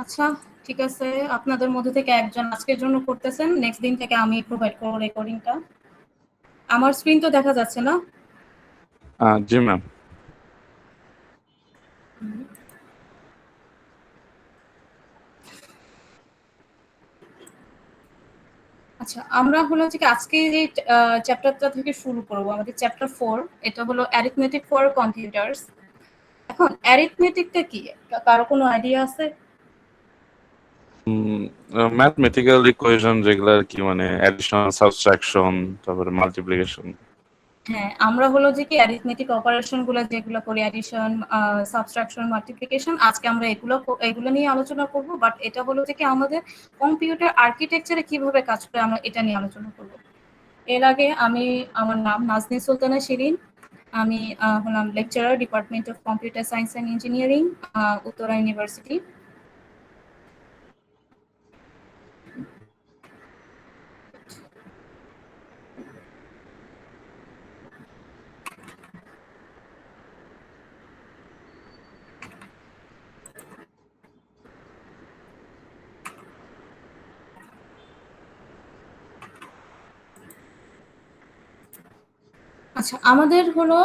আচ্ছা, ঠিক আছে। আপনাদের মধ্যে থেকে একজন আজকের জন্য করতেছেন, নেক্সট দিন থেকে আমি প্রোভাইড করব রেকর্ডিংটা। আমার স্ক্রিন তো দেখা যাচ্ছে না? জি ম্যাম। আচ্ছা, আমরা হলো যে আজকে যে চ্যাপ্টারটা থেকে শুরু করব, আমাদের চ্যাপ্টার 4। এটা হলো অ্যারিথমেটিক ফর কম্পিউটার্স। এখন অ্যারিথমেটিকটা কি? কারো কোনো আইডিয়া আছে? ম্যাথমেটিক্যাল ইকুয়েশন যেগুলো আর কি, মানে অ্যাডিশন, সাবট্রাকশন, তারপরে মাল্টিপ্লিকেশন। হ্যাঁ, আমরা হলো যে কি অ্যারিথমেটিক অপারেশন গুলো যেগুলো করি, অ্যাডিশন, সাবট্রাকশন, মাল্টিপ্লিকেশন, আজকে আমরা এগুলো নিয়ে আলোচনা করব। বাট এটা হলো যে কি আমাদের কম্পিউটার আর্কিটেকচারে কিভাবে কাজ করে আমরা এটা নিয়ে আলোচনা করব। এর আগে আমার নাম নাজনীন সুলতানা শিরিন। আমি হলাম lecturer, department of computer science and engineering, Uttara university. আচ্ছা, আমাদের হলো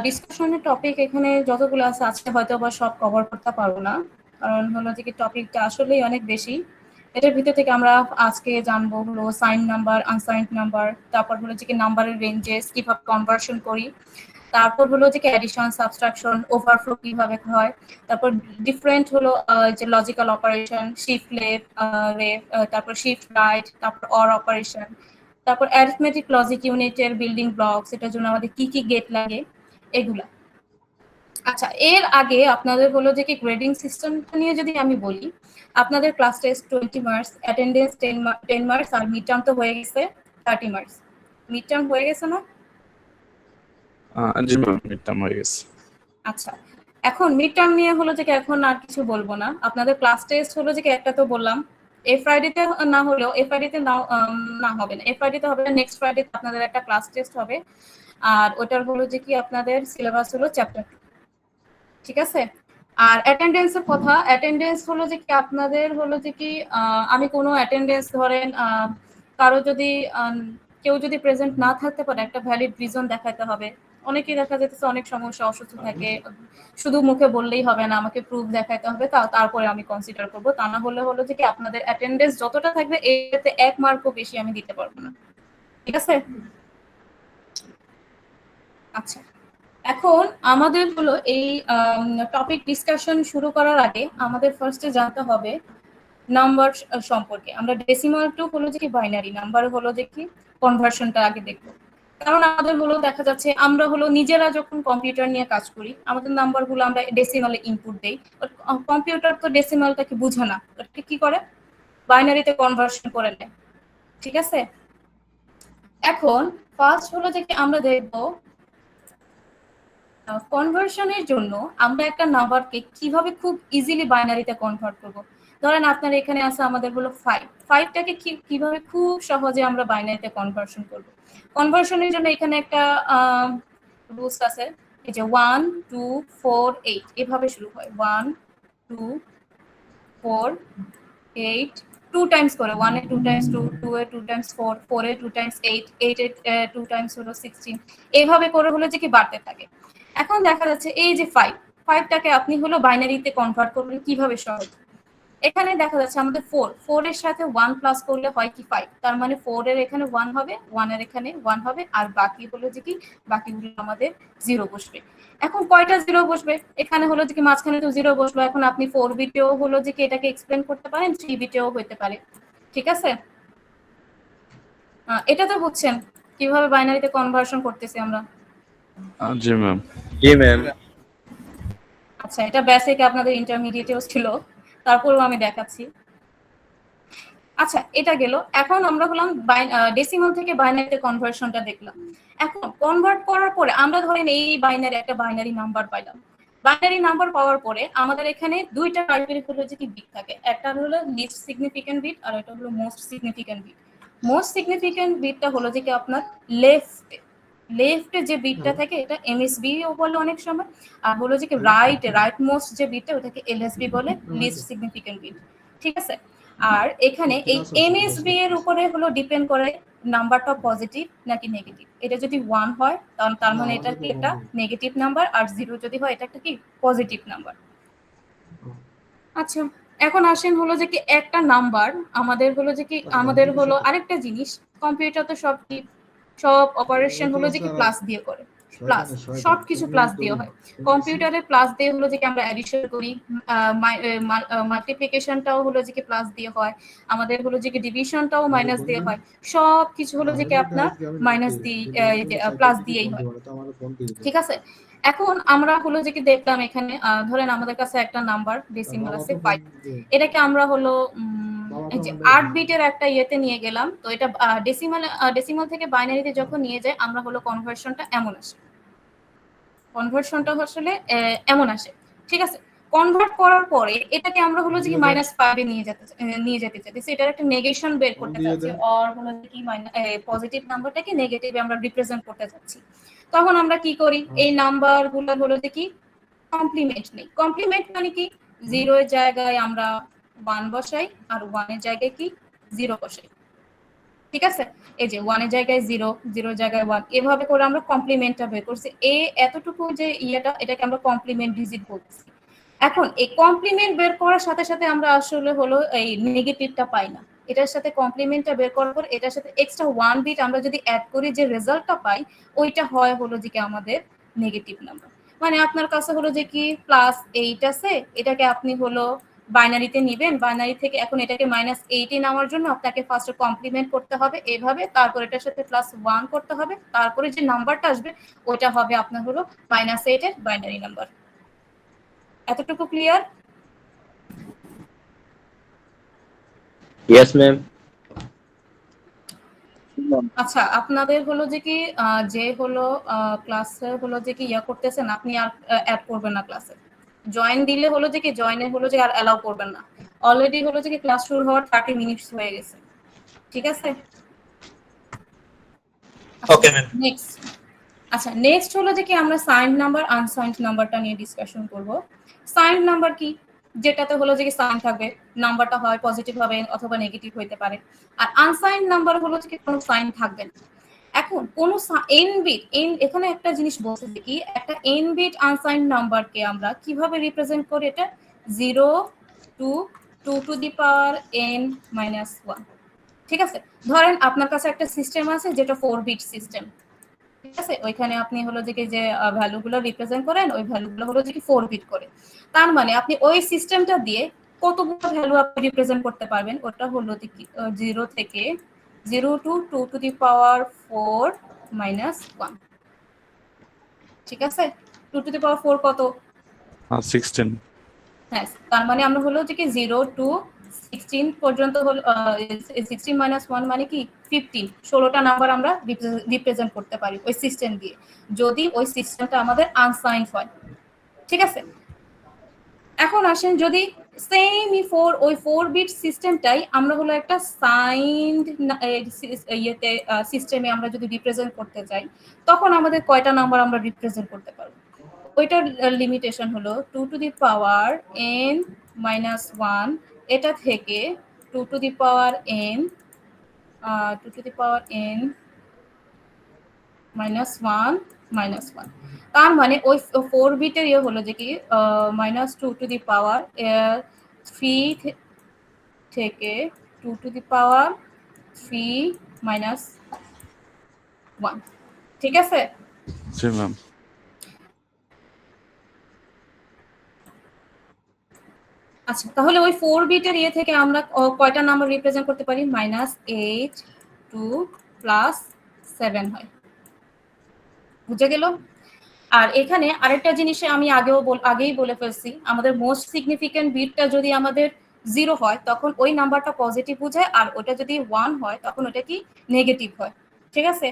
ডিসকাশনের টপিক এখানে যতগুলো আছে আজকে হয়তো বা সব কভার করতে পারবো না, কারণ হলো যে কি টপিকটা আসলেই অনেক বেশি। এটার ভিতর থেকে আমরা আজকে জানবো হলো সাইন নাম্বার, আনসাইন্ড নাম্বার, তারপর হলো যে কি নাম্বারের রেঞ্জেস কিভাবে কনভার্সন করি, তারপর হলো যে কি অ্যাডিশন, সাবট্রাকশন, ওভারফ্লো কিভাবে হয়, তারপর ডিফারেন্ট হলো যে লজিক্যাল অপারেশন, শিফট লেফট, তারপর শিফট রাইট, তারপর অর অপারেশন, তারপর অ্যারিথমেটিক লজিক ইউনিটের বিল্ডিং ব্লকস, এটার জন্য আমাদের কি কি গেট লাগে, এগুলা। আচ্ছা, এর আগে আপনাদের হলো যে কি গ্রেডিং সিস্টেমটা নিয়ে যদি আমি বলি, আপনাদের class test 20 marks, attendance 10 marks, আর মিড টার্ম তো হয়ে গেছে 30 মার্কস। মিড টার্ম হয়ে গেছে না? জি ম্যাম, মিডটার্ম হয়ে গেছে। আচ্ছা, এখন মিড টার্ম নিয়ে হলো যে কি এখন আর কিছু বলবো না। আপনাদের ক্লাস টেস্ট হলো যে কি একটা তো বললাম, এই ফ্রাইডেতে না হলেও, এই ফ্রাইডেতে না হবে না, এই ফ্রাইডেতে হবে না, নেক্সট ফ্রাইডে আপনাদের একটা ক্লাস টেস্ট হবে। আর ওটার হলো যে কি আপনাদের সিলেবাস হলো চ্যাপ্টার 2, ঠিক আছে? আর অ্যাটেন্ডেন্সের কথা, অ্যাটেন্ডেন্স হলো যে কি আপনাদের হলো যে কি আমি কোনো অ্যাটেন্ডেন্স ধরেন কারো যদি কেউ যদি প্রেজেন্ট না থাকতে পারে, একটা ভ্যালিড রিজন দেখাতে হবে। অনেকেই দেখা যেতেছে অনেক সমস্যা, অসুস্থ থাকে, শুধু মুখে বললেই হবে না, আমাকে প্রুফ দেখাতে হবে, তারপরে আমি কনসিডার করবো। তা না হলে হলো যে কি আপনাদের অ্যাটেন্ডেন্স যতটা থাকবে এতে 1 মার্কও বেশি আমি দিতে পারবো না, ঠিক আছে? আচ্ছা, এখন আমাদের হলো এই টপিক ডিসকাশন শুরু করার আগে আমাদের ফার্স্টে জানতে হবে নাম্বার সম্পর্কে। আমরা ডেসিমাল টু হলো যে কি বাইনারি নাম্বার হলো যে কি কনভার্সনটা আগে দেখবো। কারণ আমাদের হলো দেখা যাচ্ছে আমরা হলো নিজেরা যখন কম্পিউটার নিয়ে কাজ করি, আমাদের নাম্বারগুলো আমরা ডেসিমালে ইনপুট দেই। কম্পিউটার তো ডেসিমালটাকে বুঝে না, ওটাকে কি করে বাইনারিতে কনভার্সন করে নেয়, ঠিক আছে? এখন ফার্স্ট হলো যে কি আমরা দেখবো কনভার্সনের জন্য আমরা একটা নাম্বারকে কিভাবে খুব ইজিলি বাইনারিতে কনভার্ট করব। ধরেন আপনার এখানে আছে আমাদের হলো 5, 5টাকে কিভাবে খুব সহজে আমরা বাইনারিতে কনভার্সন করব। কনভার্সনের জন্য এখানে একটা রুলস আছে, এই যে 1 2 4 8 এভাবে শুরু হয়। 1 2 4 8, 2 টাইমস করে, 1 এ 2 টাইমস, 2 2 এ 2 টাইমস 4, 4 এ 2 টাইমস 8, 8 এ 2 টাইমস হলো 16, এইভাবে করে হলো যে কি বাড়তে থাকে। এখন দেখা যাচ্ছে এই যে 5, 5টাকে আপনি হলো বাইনারিতে কনভার্ট করবেন কিভাবে সহজ। এখানে দেখা যাচ্ছে আমাদের 4, 4 এর সাথে 1 প্লাস করলে হয় কি 5, তার মানে 4 এর এখানে 1 হবে, 1 এর এখানে 1 হবে, আর বাকি হলো যে কি বাকিগুলো আমাদের 0 বসবে। এখন কয়টা 0 বসবে? এখানে হলো যে কি মাঝখানে তো 0 বসলো। এখন আপনি 4 বিটেও হলো যে কি এটাকে এক্সপ্লেন করতে পারেন, 3 বিটেও হতে পারে, ঠিক আছে? এটা তো বুঝছেন কিভাবে বাইনারিতে কনভার্সন করতেছি আমরা? জি ম্যাম। জি ম্যাম। আচ্ছা, এটা বেসিক আপনাদের ইন্টারমিডিয়েটেও ছিল, তারপরেও আমি দেখাচ্ছি। আচ্ছা, এটা গেল। এখন আমরা হলাম ডেসিমাল থেকে বাইনারিতে কনভার্সনটা দেখলাম। এখন কনভার্ট করার পরে আমরা ধরেন এই একটা বাইনারি নাম্বার পাইলাম। বাইনারি নাম্বার পাওয়ার পরে আমাদের এখানে দুইটা টাইপের হলো যে কি বিট থাকে, একটা হলো লিস্ট সিগনিফিক্যান্ট বিট আর এটা হলো most significant bit. Most significant বিটটা হলো যে কি আপনার লেফট লেফটে যে বিটটা থাকে এটা এমএসবি ও বলে অনেক সময়, আর হলো যে কি রাইট মোস্ট যে বিটটা ওটাকে এলএসবি বলে, লিস্ট সিগনিফিকেন্ট বিট। ঠিক আছে, আর এখানে এই এমএসবি এর উপরে হলো ডিপেন্ড করে নাম্বারটা পজিটিভ নাকি নেগেটিভ। এটা যদি 1 হয় তাহলে তার মানে এটা কি একটা নেগেটিভ নাম্বার, আর 0 যদি হয় এটা একটা কি পজিটিভ নাম্বার। আচ্ছা, এখন আসেন হলো যে কি একটা নাম্বার আমাদের হলো যে কি আমাদের হলো আরেকটা জিনিস, কম্পিউটার তো সব অপারেশন হলো যে কি প্লাস দিয়ে করে, প্লাস সব কিছু প্লাস দিয়ে হয়। কম্পিউটারে প্লাস দিয়ে হলো যে কি আমরা অ্যাডিশন করি, মাল্টিপ্লিকেশনটাও হলো যে কি প্লাস দিয়ে হয়, আমাদের হলো যে কি ডিভিশনটাও মাইনাস দিয়ে হয়, সব কিছু হলো যে কি আপনার মাইনাস দিয়ে প্লাস দিয়েই হয়। ঠিক আছে, এখন আমরা হলো যে কি দেখলাম এখানে ধরেন আমাদের কাছে একটা নাম্বার ডেসিমাল আছে 5, এটাকে আমরা হলো এই যে 8 বিটের একটা ইয়েতে নিয়ে গেলাম, তো এটা ডেসিমাল থেকে বাইনারিতে যখন নিয়ে যায় আমরা হলো কনভার্সনটা এমন আসে, এমন আসে। ঠিক আছে, কনভার্ট করার পরে এটাকে আমরা হলো যে কি -5 এ নিয়ে যেতে চাইছি, এটার একটা নেগেশন বের করতে চাচ্ছি, অর হলো যে কি পজিটিভ নাম্বারটাকে নেগেটিভে আমরা রিপ্রেজেন্ট করতে চাচ্ছি। তখন আমরা কি করি, এই নাম্বারগুলো হলো যে কি কমপ্লিমেন্ট নেই। কমপ্লিমেন্ট মানে কি, 0 এর জায়গায় আমরা 1 বসাই আর 1 এর জায়গায় কি 0 বসাই। ঠিক আছে, এই যে 1 এর জায়গায় 0, 0 এর জায়গায় 1, এভাবে করে আমরা কমপ্লিমেন্টটা বের করছি। এতটুকু যে এটাকে আমরা কমপ্লিমেন্ট ডিজিট বলছি। এখন এই কমপ্লিমেন্ট বের করার সাথে সাথে আমরা আসলে হলো এই নেগেটিভটা পাই না, এটার সাথে কমপ্লিমেন্টটা বের করার পর এটার সাথে এক্সট্রা 1 বিট আমরা যদি অ্যাড করি, যে রেজাল্টটা পাই ওইটা হয় হলো যে কি আমাদের নেগেটিভ নাম্বার। মানে আপনার কাছে হলো যে কি +8 আছে, এটাকে আপনি হলো বাইনারিতে নিবেন, বাইনারি থেকে এখন এটাকে -8 এ নেওয়ার জন্য আপনাকে ফার্স্টে কমপ্লিমেন্ট করতে হবে এভাবে, তারপর এটার সাথে +1 করতে হবে, তারপরে যে নাম্বারটা আসবে ওটা হবে আপনার হলো -8 এর বাইনারি নাম্বার। এতটুকু ক্লিয়ার? Yes ma'am. আচ্ছা, আপনাদের হলো যে কি যে হলো ক্লাসে হলো যে কি করতেছেন, আপনি আর অ্যাড করবেন না ক্লাসে। জয়েন দিলে হলো যে কি জয়েনে হলো যে আর অ্যালাউ করবেন না। অলরেডি হলো যে কি ক্লাস শুরু হওয়ার 30 মিনিটস হয়ে গেছে। ঠিক আছে? Okay ma'am. নেক্সট। আচ্ছা, নেক্সট হলো যে কি আমরা সাইন্ড নাম্বার আনসাইন্ড নাম্বারটা নিয়ে ডিসকাশন করব। সাইন্ড নাম্বার কি, যেটাতে হলো যে কি সাইন থাকবে, নাম্বারটা হয় পজিটিভ হবে অথবা নেগেটিভ হইতে পারে। আর আনসাইন্ড নাম্বার হলো যে কি কোনো সাইন থাকবে না। এখন কোন এন বিট, এখানে একটা জিনিস বলছে যে কি একটা এন বিট আনসাইন্ড নাম্বারকে আমরা কিভাবে রিপ্রেজেন্ট করি, এটা 0 to 2 to the power n - 1। ঠিক আছে, ধরেন আপনার কাছে একটা সিস্টেম আছে যেটা 4 বিট সিস্টেম। ঠিক আছে, ওইখানে আপনি হলো যে কি যে ভ্যালুগুলো রিপ্রেজেন্ট করেন, ওই ভ্যালুগুলো হলো যে কি 4 বিট করে। তার মানে আপনি ওই সিস্টেমটা দিয়ে কতগুলো ভ্যালু আপনি রিপ্রেজেন্ট করতে পারবেন, ওটা হলো যে কি 0 থেকে 0 to 2 to the power 4 - 1। ঠিক আছে, 2 to the power 4 কত? 16। হ্যাঁ, তার মানে আমরা হলো যে কি 0 to 16 পর্যন্ত হলো 16 - 1 মানে কি 15, 16টা নাম্বার আমরা রিপ্রেজেন্ট করতে পারি ওই সিস্টেম দিয়ে, যদি ওই সিস্টেমটা আমাদের আনসাইন্ড হয়। ঠিক আছে, এখন আসেন যদি সেম ওই 4 বিট সিস্টেমটাই আমরা হলো একটা সাইন্ড ইয়েতে সিস্টেমে আমরা যদি রিপ্রেজেন্ট করতে চাই, তখন আমাদের কয়টা নাম্বার আমরা রিপ্রেজেন্ট করতে পারবো? ওইটার লিমিটেশন হলো 2 to the power n - 1, এটা থেকে 2 to the power n -1 তার মানে ওই 4 বিটের ইয়ে হলো যে কি -2 to the power 3 থেকে 2 to the power 3 - 1। ঠিক আছে, জি ম্যাম। আচ্ছা তাহলে ওই 4 বিটের ইয়ে থেকে আমরা কয়টা নাম্বার রিপ্রেজেন্ট করতে পারি? -8 2 +7 হয়। বুঝে গেল? আর এখানে আরেকটা জিনিস আমি আগেই বলে ফেলছি, আমাদের মোস্ট সিগনিফিকেন্ট বিটটা যদি আমাদের 0 হয় তখন ওই নাম্বারটা পজিটিভ বোঝায়, আর ওটা যদি 1 হয় তখন ওটা কি নেগেটিভ হয়। ঠিক আছে,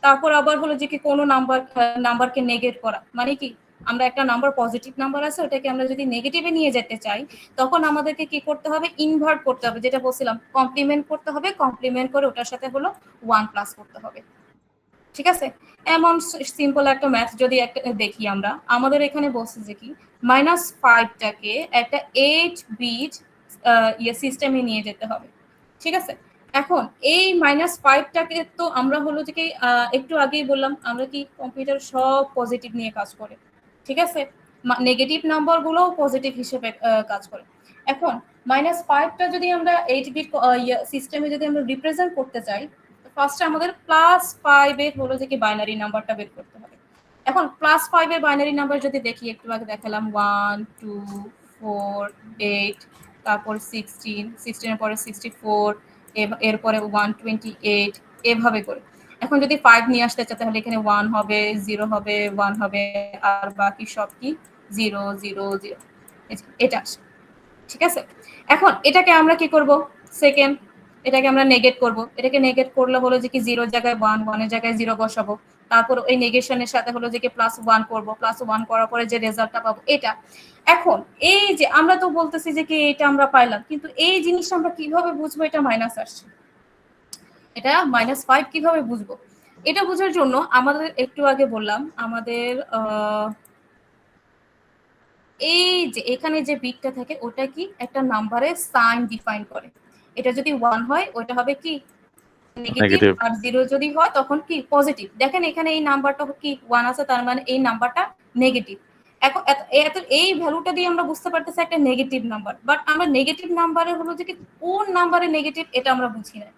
তারপর আবার হলো যে কি কোনো নাম্বারকে নেগেট করা মানে কি, আমরা একটা নাম্বার পজিটিভ নাম্বার আছে ওটাকে আমরা যদি নেগেটিভে নিয়ে যেতে চাই, তখন আমাদেরকে কি করতে হবে? ইনভার্ট করতে হবে, যেটা বলছিলাম কমপ্লিমেন্ট করতে হবে, কমপ্লিমেন্ট করে ওটার সাথে হলো 1 প্লাস করতে হবে। ঠিক আছে, এমন সিম্পল একটা ম্যাথ যদি একটা দেখি আমরা, আমাদের এখানে বলছে যে কি -5টাকে একটা 8 বিট সিস্টেমে নিয়ে যেতে হবে। ঠিক আছে, এখন এই -5টাকে তো আমরা হলো যে কি একটু আগেই বললাম আমরা কি কম্পিউটার সব পজিটিভ নিয়ে কাজ করে। ঠিক আছে, নেগেটিভ নাম্বার গুলোও পজিটিভ হিসেবে কাজ করে। এখন -5টা যদি আমরা 8 বিট সিস্টেমে যদি আমরা রিপ্রেজেন্ট করতে চাই, ফার্স্টে আমাদের +5 এর হলো যে কি বাইনারি নাম্বারটা বের করতে হবে। এখন +5 এর বাইনারি নাম্বার যদি দেখি, একটু আগে দেখালাম 1 2 4 8, তারপর 16 এর পরে 64, এরপরে 128, এভাবে করে। এখন যদি 5 নিয়ে আসতে চাই তাহলে এখানে 1 হবে, 0 হবে, 1 হবে, আর বাকি সব কি 0 0 0, এটা আসে। ঠিক আছে, এখন এটাকে আমরা কি করব, সেকেন্ড এটাকে আমরা নেগেট করব। এটাকে নেগেট করলে হলো যে কি 0 জায়গায় 1, 1 এর জায়গায় 0 বসাবো, তারপর ওই নেগেশনের সাথে হলো যে কি +1 করব, +1 করার পরে যে রেজাল্টটা পাবো এটা। এখন এই যে আমরা তো বলতেছি যে কি এটা আমরা পাইলাম, কিন্তু এই জিনিসটা আমরা কিভাবে বুঝবো এটা মাইনাস আসছে, এটা -5 কিভাবে বুঝবো? এটা বোঝার জন্য আমাদের একটু আগে বললাম আমাদের এই যে এখানে যে বিটটা থাকে ওটা কি একটা নাম্বারের সাইন ডিফাইন করে। এটা যদি 1 হয় ওটা হবে কি নেগেটিভ, নেগেটিভ। আর 0 যদি হয় তখন কি পজিটিভ। দেখেন এখানে এই নাম্বারটা কি 1 আছে, তার মানে এই নাম্বারটা নেগেটিভ। এখন এই ভ্যালুটা দিয়ে আমরা বুঝতে পারতেছি একটা নেগেটিভ নাম্বার, বাট আমরা নেগেটিভ নাম্বারে হলো যে কি কোন নাম্বারে নেগেটিভ এটা আমরা বুঝি না।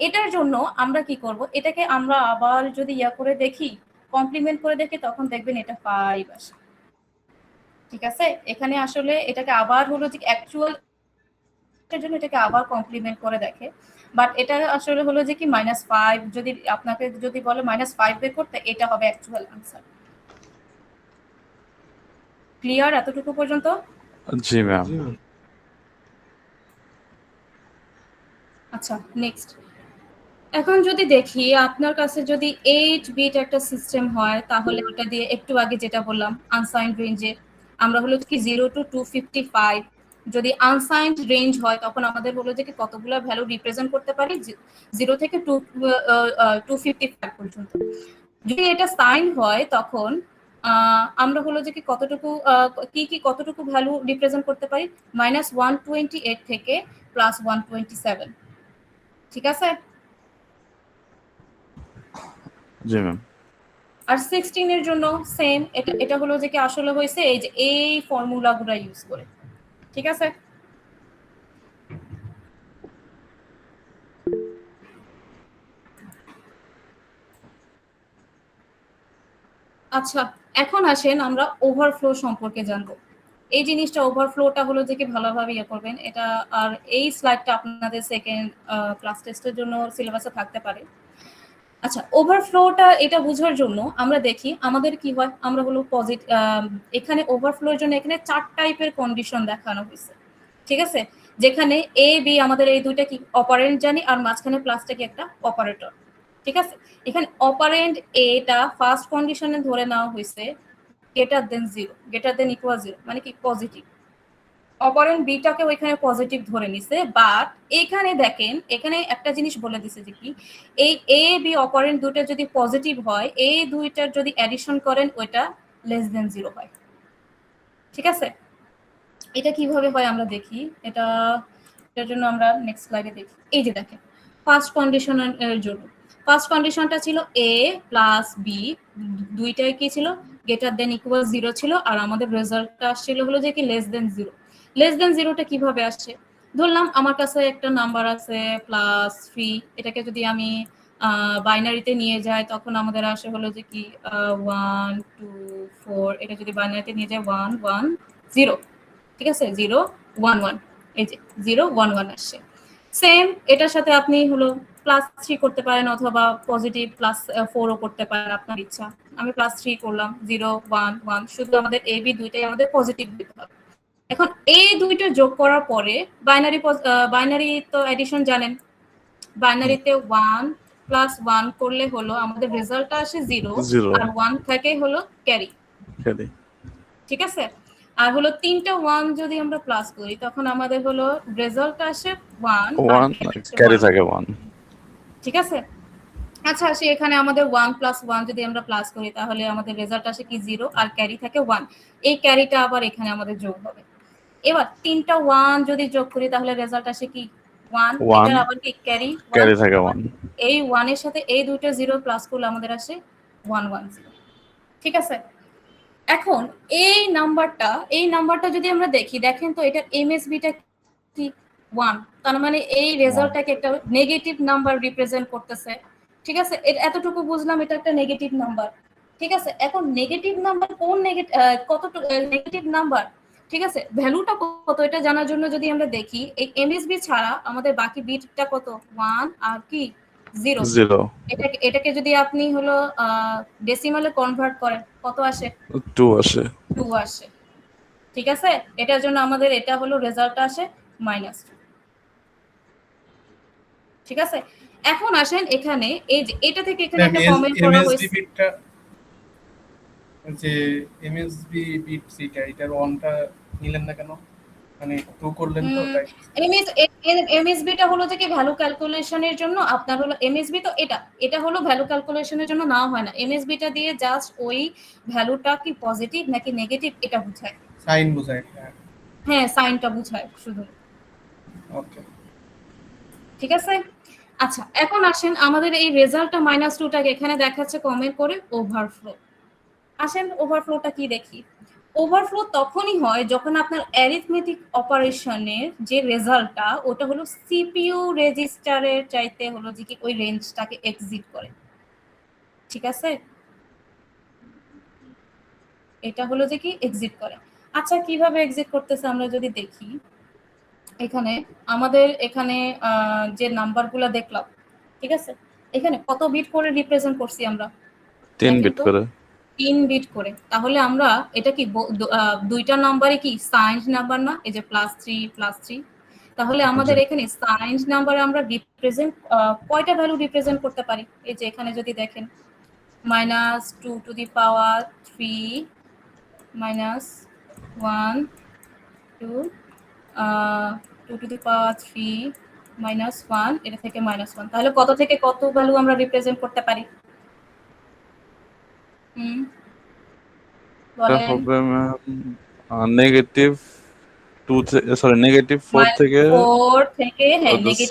এটার জন্য আমরা কি করব, এটাকে আমরা আবার যদি করে দেখি, কমপ্লিমেন্ট করে দেখি, তখন দেখবেন এটা 5 আসে। ঠিক আছে, এখানে আসলে এটাকে আবার হলো যে অ্যাকচুয়াল এর জন্য এটাকে আবার কমপ্লিমেন্ট করে দেখে, বাট এটা আসলে হলো যে কি -5 যদি আপনাকে যদি বলে -5 বের করতে, এটা হবে অ্যাকচুয়াল আনসার। ক্লিয়ার এতটুকু পর্যন্ত? জি ম্যাম। আচ্ছা, নেক্সট। এখন যদি দেখি আপনার কাছে যদি 8 বিট একটা সিস্টেম হয়, তাহলে ওটা দিয়ে একটু আগে যেটা বললাম আনসাইন্ড রেঞ্জে আমরা হলো কি 0 to 255, যদি আনসাইন্ড রেঞ্জ হয় তখন আমাদের হলো যে কি কতগুলো ভ্যালু রিপ্রেজেন্ট করতে পারি 0 থেকে 255 পর্যন্ত। যদি এটা সাইন হয় তখন আমরা হলো যে কি কতটুকু কি কতটুকু ভ্যালু রিপ্রেজেন্ট করতে পারি, -128 থেকে +127। ঠিক আছে, জি ম্যাম। আর 16 এর জন্য সেম, এটা হলো যে কি আসলে হয়েছে এই যে এই ফর্মুলাগুলো ইউজ করে। ঠিক আছে, আচ্ছা এখন আসেন আমরা ওভারফ্লো সম্পর্কে জানবো। এই জিনিসটা ওভারফ্লোটা হলো যে কি ভালোভাবে করবেন এটা, আর এই স্লাইডটা আপনাদের সেকেন্ড ক্লাস টেস্টের জন্য সিলেবাসে থাকতে পারে। আচ্ছা, ওভারফ্লোটা এটা বোঝার জন্য আমরা দেখি আমাদের কি হয়, আমরা হলো এখানে ওভারফ্লোর জন্য এখানে 4 টাইপের কন্ডিশন দেখানো হয়েছে। ঠিক আছে, যেখানে এ বি আমাদের এই দুইটা কি অপারেন্ট জানি, আর মাঝখানে প্লাসটা কি একটা অপারেটর। ঠিক আছে, এখানে অপারেন্ট এটা ফার্স্ট কন্ডিশনে ধরে নেওয়া হয়েছে greater than 0, greater than equal 0 মানে কি পজিটিভ। অপারেন্ট বিটাকে ওইখানে পজিটিভ ধরে নিছে, বাট এখানে দেখেন এখানে একটা জিনিস বলে দিছে যে কি এই এ বি অপারেন্ট দুটো যদি পজিটিভ হয়, এই দুইটার যদি অ্যাডিশন করেন ওইটা লেস দেন 0 হয়। ঠিক আছে, এটা কিভাবে হয় আমরা দেখি, এটার জন্য আমরা নেক্সট স্লাইডে দেখি। এই যে দেখেন ফার্স্ট কন্ডিশনের জন্য ফার্স্ট কন্ডিশনটা ছিল এ প্লাস বি, দুইটাই কি ছিল গ্রেটার দেন ইকুয়াল 0 ছিল, আর আমাদের রেজাল্টটা আসছিল হলো যে কি লেস দেন 0। লেস দেন 0টা কিভাবে আসছে, ধরলাম আমার কাছে একটা নাম্বার আছে +3, এটাকে যদি আমি বাইনারিতে নিয়ে যাই তখন আমাদের আসে হলো যে কি 1 2 4, এটা যদি বাইনারিতে নিয়ে যায় 1 1 0। ঠিক আছে, 0 1 1, এই যে 0 1 1 আসছে। সেম এটার সাথে আপনি হলো +3 করতে পারেন, অথবা পজিটিভ +4ও করতে পারেন, আপনার ইচ্ছা। আমি +3 করলাম, 0 1 1, শুধু আমাদের এ বি দুইটাই আমাদের পজিটিভ দিতে হবে। এখন এই দুইটা যোগ করার পরে বাইনারি তো এডিশন জানেন, বাইনারিতে 1 + 1 করলে হলো আমাদের রেজাল্টটা আসে 0, আর 1 থাকে হলো ক্যারি। ঠিক আছে, আর হলো 3টা 1 যদি আমরা প্লাস করি তখন আমাদের হলো রেজাল্ট আসে 1, ক্যারি থাকে 1। ঠিক আছে, আচ্ছা আসি এখানে আমাদের 1 প্লাস 1 যদি আমরা প্লাস করি তাহলে আমাদের রেজাল্ট আসে কি 0 আর ক্যারি থাকে 1। এই ক্যারিটা আবার এখানে আমাদের যোগ হবে। এবার তিনটা 1 যদি যোগ করি তাহলে রেজাল্ট আসে কি 1। 1 এটার আবার কি ক্যারি 1। ক্যারি থাকে 1। এই 1 এর সাথে এই দুটো 0 প্লাস করলে আমাদের আসে 110। ঠিক আছে? এখন এই নাম্বারটা যদি আমরা দেখি, দেখেন তো এটার এমএসবিটা কি 1। তার মানে এই রেজাল্টটাকে একটা নেগেটিভ নাম্বার রিপ্রেজেন্ট করতেছে। ঠিক আছে? এতটুকু বুঝলাম এটা একটা নেগেটিভ নাম্বার। ঠিক আছে? এখন নেগেটিভ নাম্বার কোন কতটুকু নেগেটিভ নাম্বার, ঠিক আছে, ভ্যালুটা কত এটা জানার জন্য যদি আমরা দেখি এই এমএসবি ছাড়া আমাদের বাকি বিটটা কত 1 আর কি 0। 0 এটাকে যদি আপনি হলো ডেসিমালে কনভার্ট করেন কত আসে? 2 আসে। 2 আসে। ঠিক আছে? এটার জন্য আমাদের এটা হলো রেজাল্ট আসে -2। ঠিক আছে? এখন আসেন এখানে এই যে এটা থেকে এখানে একটা কমেন্ট করা হয়েছে। বিটটা যে এমএসবি বিট সিটা এটার অনটা নিলেন না কেন? মানে 2 করলেন তো তাই। এমএসবিটা হলো যে কি ভ্যালু ক্যালকুলেশনের জন্য আপনার হলো এমএসবি তো এটা হলো ভ্যালু ক্যালকুলেশনের জন্য না হয় না। এমএসবিটা দিয়ে জাস্ট ওই ভ্যালুটা কি পজিটিভ নাকি নেগেটিভ এটা বোঝায়। সাইন বোঝায়। হ্যাঁ, সাইনটা বোঝায় শুধু। ওকে। ঠিক আছে? আচ্ছা এখন আসেন আমাদের এই রেজাল্টটা -2টাকে এখানে দেখাচ্ছে কমেন্ট করে ওভারফ্লো। আসেন ওভারফ্লোটা কি দেখি। ওভারফ্লো তখনই হয় যখন আপনার অ্যারিথমেটিক অপারেশনের যে রেজাল্টটা ওটা হলো সিপিইউ রেজিস্টারের চাইতে হলো যে কি ওই রেঞ্জটাকে এক্সিট করে। ঠিক আছে? এটা হলো যে কি এক্সিট করে। আচ্ছা কিভাবে এক্সিট করতেছে আমরা যদি দেখি, এখানে আমাদের এখানে যে নাম্বারগুলো দেখলাম, ঠিক আছে, এখানে কত বিট করে রিপ্রেজেন্ট করছি আমরা? 3 বিট করে। 3 বিট করে। তাহলে আমরা এটা কি দুইটা নাম্বারে কি সাইন্ড নাম্বার না? এই যে +3 তাহলে আমাদের এখানে সাইন্ড নাম্বারে আমরা রিপ্রেজেন্ট কয়টা ভ্যালু রিপ্রেজেন্ট করতে পারি? এই যে এখানে যদি দেখেন -2 to the power 3 -1 2 2 to the পাওয়ার 3 -1 এটা থেকে -1 তাহলে কত থেকে কত ভ্যালু আমরা রিপ্রেজেন্ট করতে পারি? নেগেটিভ 2 সরি নেগেটিভ 4 থেকে 4 থেকে হ্যাঁ নেগেটিভ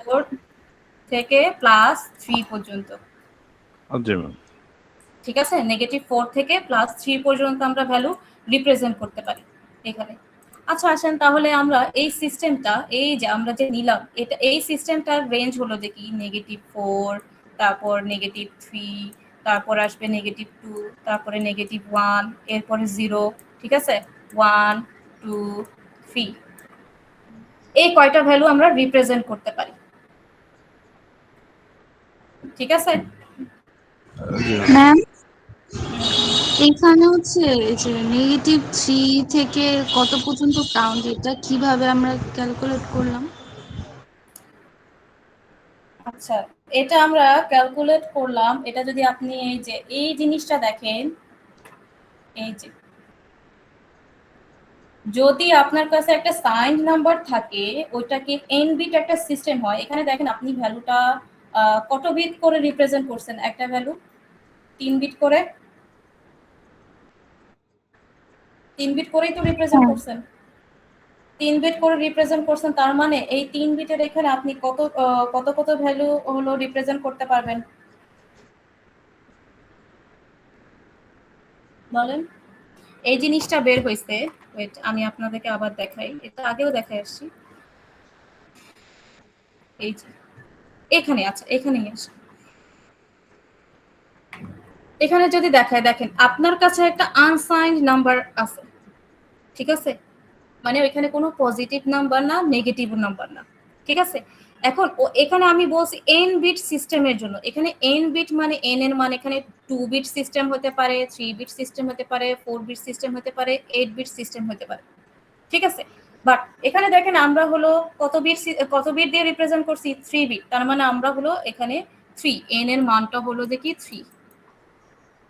4 থেকে +3 পর্যন্ত। জি ম্যাম। ঠিক আছে? নেগেটিভ 4 থেকে +3 পর্যন্ত আমরা ভ্যালু রিপ্রেজেন্ট করতে পারি এখানে। আচ্ছা আসেন তাহলে আমরা এই সিস্টেমটা এই যে আমরা যে নিলাম এটা এই সিস্টেমটার রেঞ্জ হলো যে কি -4 তারপর -3 তারপর আসবে -2 তারপরে -1 এরপরে 0। ঠিক আছে? 1 2 3 এই কয়টা ভ্যালু আমরা রিপ্রেজেন্ট করতে পারি। ঠিক আছে? ম্যাম এখানে হচ্ছে যে -3 থেকে কত পর্যন্ত কাউন্ট এটা কিভাবে আমরা ক্যালকুলেট করলাম? আচ্ছা এটা আমরা ক্যালকুলেট করলাম, এটা যদি আপনি এই যে এই জিনিসটা দেখেন, এই যে যদি আপনার কাছে একটা সাইন্ড নাম্বার থাকে ওইটাকে n বিট একটা সিস্টেম হয়। এখানে দেখেন আপনি ভ্যালুটা কত বিট করে রিপ্রেজেন্ট করছেন? একটা ভ্যালু 3 বিট করে, 3 বিট করেই তো রিপ্রেজেন্ট করছেন। 3 বিট করে রিপ্রেজেন্ট করছেন তার মানে এই 3 বিটের এখানে আপনি কত কত কত ভ্যালু হলো রিপ্রেজেন্ট করতে পারবেন বলেন? এই জিনিসটা বের হইছে, ওয়েট আমি আপনাদেরকে আবার দেখাই, এটা আগেও দেখাই আসছি। এই যে এখানে আচ্ছা এখানেই আসে, এখানে যদি দেখায় দেখেন আপনার কাছে একটা আনসাইন্ড নাম্বার আছে। ঠিক আছে? মানে ওইখানে কোনো পজিটিভ নাম্বার না নেগেটিভ নাম্বার না। ঠিক আছে? এখন এখানে আমি বলছি n বিট সিস্টেমের জন্য। এখানে n বিট মানে n এর মান এখানে 2 বিট সিস্টেম হতে পারে, 3 বিট সিস্টেম হতে পারে, 4 বিট সিস্টেম হতে পারে, 8 বিট সিস্টেম হতে পারে। ঠিক আছে? বাট এখানে দেখেন আমরা হলো কত বিট দিয়ে রিপ্রেজেন্ট করছি? 3 বিট। তার মানে আমরা হলো এখানে 3 n এর মানটা হলো যে কি 3।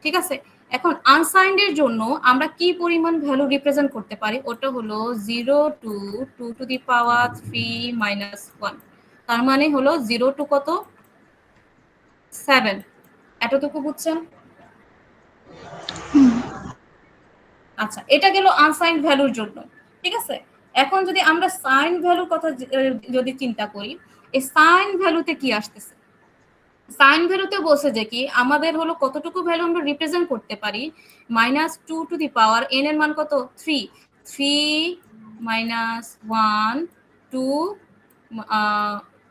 ঠিক আছে? এখন আনসাইন্ড এর জন্য আমরা কি পরিমাণ ভ্যালু রিপ্রেজেন্ট করতে পারি? ওটা হলো 0 টু 2 টু দি পাওয়ার 3 -1। তার মানে হলো 0 টু কত 7 এতটুকু বুঝছেন? আচ্ছা, এটা গেল আনসাইন ভ্যালুর জন্য, ঠিক আছে? এখন যদি আমরা সাইন ভ্যালুর কথা যদি চিন্তা করি, এই সাইন ভ্যালুতে কি আসতেছে? সাইন ভ্যালুতে বলছে যে কি আমাদের হলো কতটুকু ভ্যালু আমরা রিপ্রেজেন্ট করতে পারি, -2 টু দি পাওয়ার n এর মান কত 3, 3 -1 2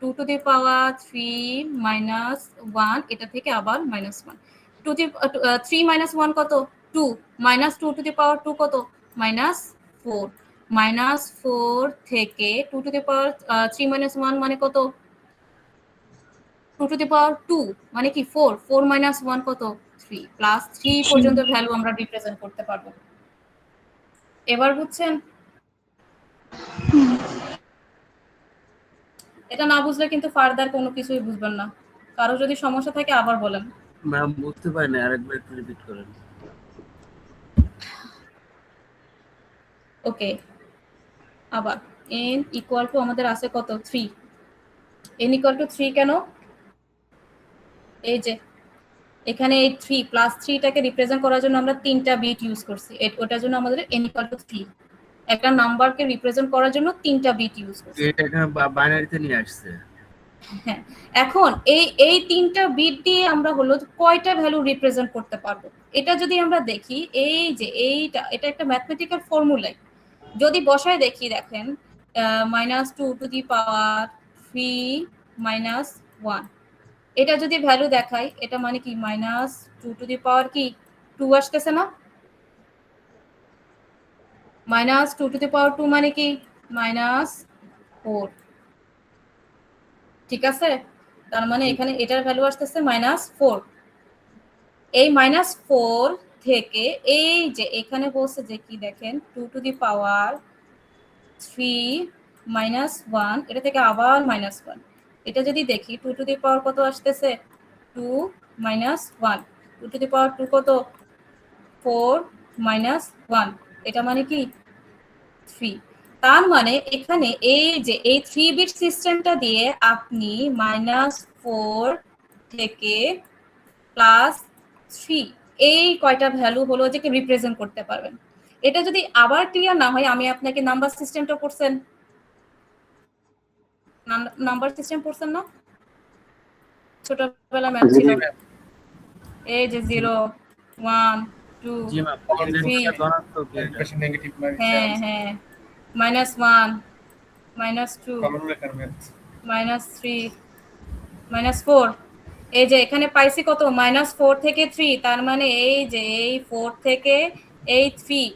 2 টু দি পাওয়ার 3 -1 এটা থেকে আবার -1 টু দি 3 -1 কত 2 -2 টু দি পাওয়ার 2 কত -4 -4 থেকে 2 টু দি পাওয়ার 3 -1 মানে কত 2 টু দি পাওয়ার 2 মানে কি 4 4 -1 কত 3 প্লাস 3 পর্যন্ত ভ্যালু আমরা রিপ্রেজেন্ট করতে পারবো। এবার বুঝছেন? এটা না বুঝলে কিন্তু ফার্দার কোনো কিছুই বুঝবেন না। কারো যদি সমস্যা থাকে আবার বলেন। ম্যাম বুঝতে পারি না, আরেকবার একটু রিপিট করেন। ওকে, আবার n ইকুয়াল টু আমাদের আছে কত 3, n ইকুয়াল টু 3 কেন? এই যে এখানে এই 3 প্লাস 3 টাকে রিপ্রেজেন্ট করার জন্য আমরা তিনটা বিট ইউজ করছি, ওটার জন্য আমাদের n ইকুয়াল টু 3 একটা নাম্বারকে রিপ্রেজেন্ট করার জন্য তিনটা বিট ইউজ করছি। এটা এখানে বাইনারিতে নিয়ে আসছে। হ্যাঁ, এখন এই তিনটা বিট দিয়ে আমরা হলো কয়টা ভ্যালু রিপ্রেজেন্ট করতে পারবো, এটা যদি আমরা দেখি, এই যে এটা একটা ম্যাথমেটিক্যাল ফর্মুলাই যদি বসায় দেখি, দেখেন -2 টু দি পাওয়ার 3 -1 এটা যদি ভ্যালু দেখাই, এটা মানে কি -2 টু দি পাওয়ার কি 2 আসতেছে না, -2 টু দি পাওয়ার 2 মানে কি -4, ঠিক আছে? তার মানে এখানে এটার ভ্যালু আসতেছে -4। এই -4 থেকে এই যে এখানে বলছে যে কি দেখেন 2 টু দি পাওয়ার 3 -1 এটা থেকে আবার -1 এটা যদি দেখি 2 টু দি পাওয়ার কত আসতেছে 2 -1 2 টু দি পাওয়ার 2 কত 4 -1 এটা মানে কি 3। তার মানে এখানে এই যে এই 3 বিট সিস্টেমটা দিয়ে আপনি -4 থেকে +3 এই কয়টা ভ্যালু হলো যে রিপ্রেজেন্ট করতে পারবেন। এটা যদি আবার ক্লিয়ার না হয়, আমি আপনাকে নাম্বার সিস্টেমটা পড়ছেন, নাম্বার সিস্টেম পড়ছেন না ছোটবেলা ম্যাথ ছিল, এই যে 0 1 2 জি ম্যাম, পজিটিভ 3 ধনাত্মক এটা। বেশি নেগেটিভ হ্যাঁ হ্যাঁ -1 -2 কমন লেখার ম্যাথ -3 -4 এই যে এখানে পাইছি কত -4 থেকে 3 তার মানে এই যে এই 4 থেকে এই 3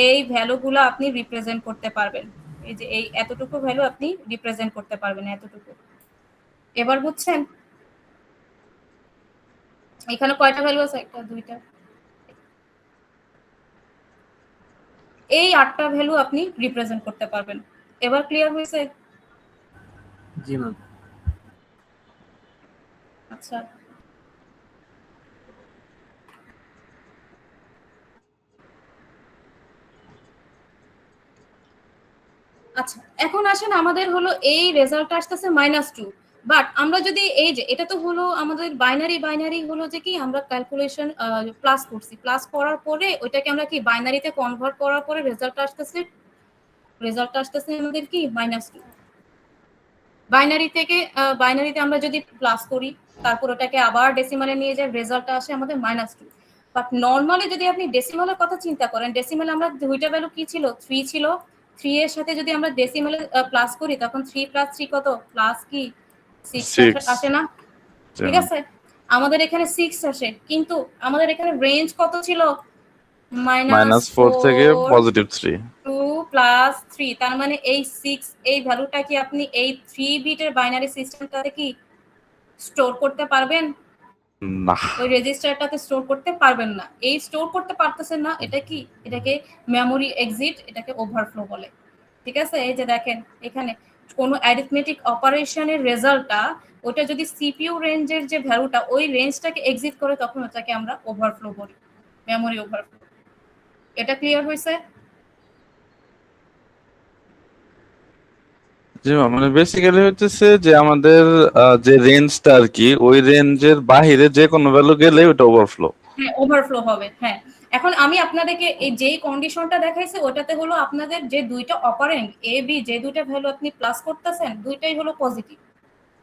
এই ভ্যালুগুলো আপনি রিপ্রেজেন্ট করতে পারবেন, এই যে এই এতটুকু ভ্যালু আপনি রিপ্রেজেন্ট করতে পারবেন এতটুকু। এবার বুঝছেন এখানে কয়টা ভ্যালু আছে, একটা দুইটা, এই 8টা ভ্যালু আপনি রিপ্রেজেন্ট করতে পারবেন। এবার ক্লিয়ার হয়েছে? জি ম্যাম। আচ্ছা, আচ্ছা এখন আসেন আমাদের হলো এই রেজাল্ট আসতেছে -2, বাট আমরা যদি এই যে এটা তো হলো আমাদের বাইনারি হলো যে কি আমরা ক্যালকুলেশন প্লাস করছি, প্লাস করার পরে ওইটাকে আমরা কি বাইনারিতে কনভার্ট করার পরে রেজাল্ট আসতেছে আমাদের কি -2। বাইনারি থেকে বাইনারিতে আমরা যদি প্লাস করি তারপর ওটাকে আবার ডেসিমালে নিয়ে যাই, রেজাল্টটা আসে আমাদের -2। বাট নরমালি যদি আপনি ডেসিমালের কথা চিন্তা করেন, ডেসিমালে আমরা দুইটা ভ্যালু কি ছিল 3 ছিল, 3 এর সাথে যদি আমরা ডেসিমালে প্লাস করি তখন 3 + 3 কত প্লাস কি 6 আসে না, ঠিক আছে? আমাদের এখানে 6 আসে, কিন্তু আমাদের এখানে রেঞ্জ কত ছিল -4 থেকে +3 2 + 3 তার মানে এই 6 এই ভ্যালুটা কি আপনি এই 3 বিটের বাইনারি সিস্টেমটাতে কি স্টোর করতে পারবেন? না। ওই রেজিস্টারটাতে স্টোর করতে পারবেন না। এই স্টোর করতে পারতেছেন না, এটা কি এটাকে মেমোরি এক্সিট, এটাকে ওভারফ্লো বলে, ঠিক আছে? এই যে দেখেন এখানে কোনো অ্যারিথমেটিক অপারেশনের রেজাল্টটা ওটা যদি সিপিইউ রেঞ্জের যে ভ্যালুটা ওই রেঞ্জটাকে এক্সিট করে তখন ওটাকে আমরা ওভারফ্লো বলি, মেমোরি ওভারফ্লো। এটা ক্লিয়ার হয়েছে? জি ম্যাম, মানে বেসিক্যালি হচ্ছে যে আমাদের যে রেঞ্জটা আর কি, ওই রেঞ্জের বাইরে যে কোনো ভ্যালু গেলে ওটা ওভারফ্লো। হ্যাঁ, ওভারফ্লো হবে। হ্যাঁ, এখন আমি আপনাদেরকে এই যেই কন্ডিশনটা দেখাইছি ওটাতে হলো আপনাদের যে দুইটা অপারেন্ড এ বি, যে দুইটা ভ্যালু আপনি প্লাস করতেছেন দুইটাই হলো পজিটিভ।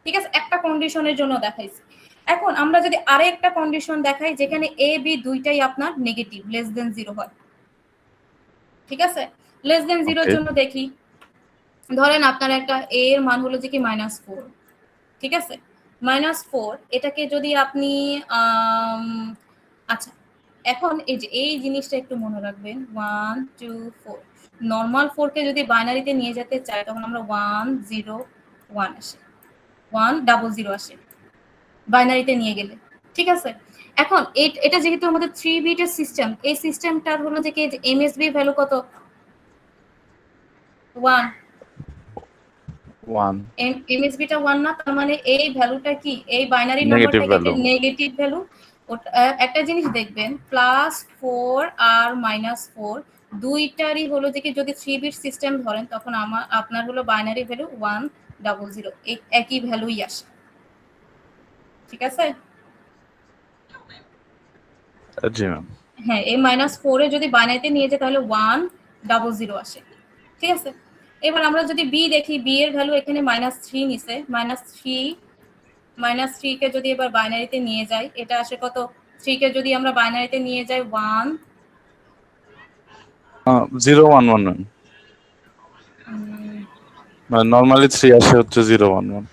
ঠিক আছে, একটা কন্ডিশনের জন্য দেখাইছি। এখন আমরা যদি আরেকটা কন্ডিশন দেখাই যেখানে এ বি দুইটাই আপনার নেগেটিভ, লেস দেন 0 হয়। ঠিক আছে, লেস দেন 0 এর Okay. জন্য দেখি, ধরেন আপনার একটা এ এর মান হলো যে কি -4। ঠিক আছে, -4 এটাকে যদি আপনি আচ্ছা, এখন এই যে এই জিনিসটা একটু মনে রাখবেন, 1 2 4 নরমাল 4 কে যদি বাইনারিতে নিয়ে যেতে চাই তখন আমরা 1 0 1 আসে, 100 আসে বাইনারিতে নিয়ে গেলে। ঠিক আছে, এখন এটা যেহেতু আমাদের 3 বিটের সিস্টেম, এই সিস্টেমটার হলো যে কি এমএসবি ভ্যালু কত? 1। 1 এমএসবিটা 1 না, তার মানে এই ভ্যালুটা কি, এই বাইনারি নেগেটিভ নাম্বারটা ভ্যালু। Negative value. একটা জিনিস দেখবেন, +4 আর -4 দুইটারই হলো যে কি যদি 3 বিট সিস্টেম ধরেন তখন আপনার হলো বাইনারি ভ্যালু 100, এই একই ভ্যালুই আসে। ঠিক আছে, জি ম্যাম। হ্যাঁ, এই -4 এ যদি বাইনারিতে নিয়ে যায় তাহলে 100 আসে। ঠিক আছে, এবার আমরা যদি বি দেখি, বি এর ভ্যালু এখানে -3 নিছে, -3 কে যদি এবার বাইনারিতে নিয়ে যাই এটা আসে কত? 3 কে যদি আমরা বাইনারিতে নিয়ে যাই 1 0 1 1 ম্যাম, মানে নরমালি 3 আসে হচ্ছে 0 1 1।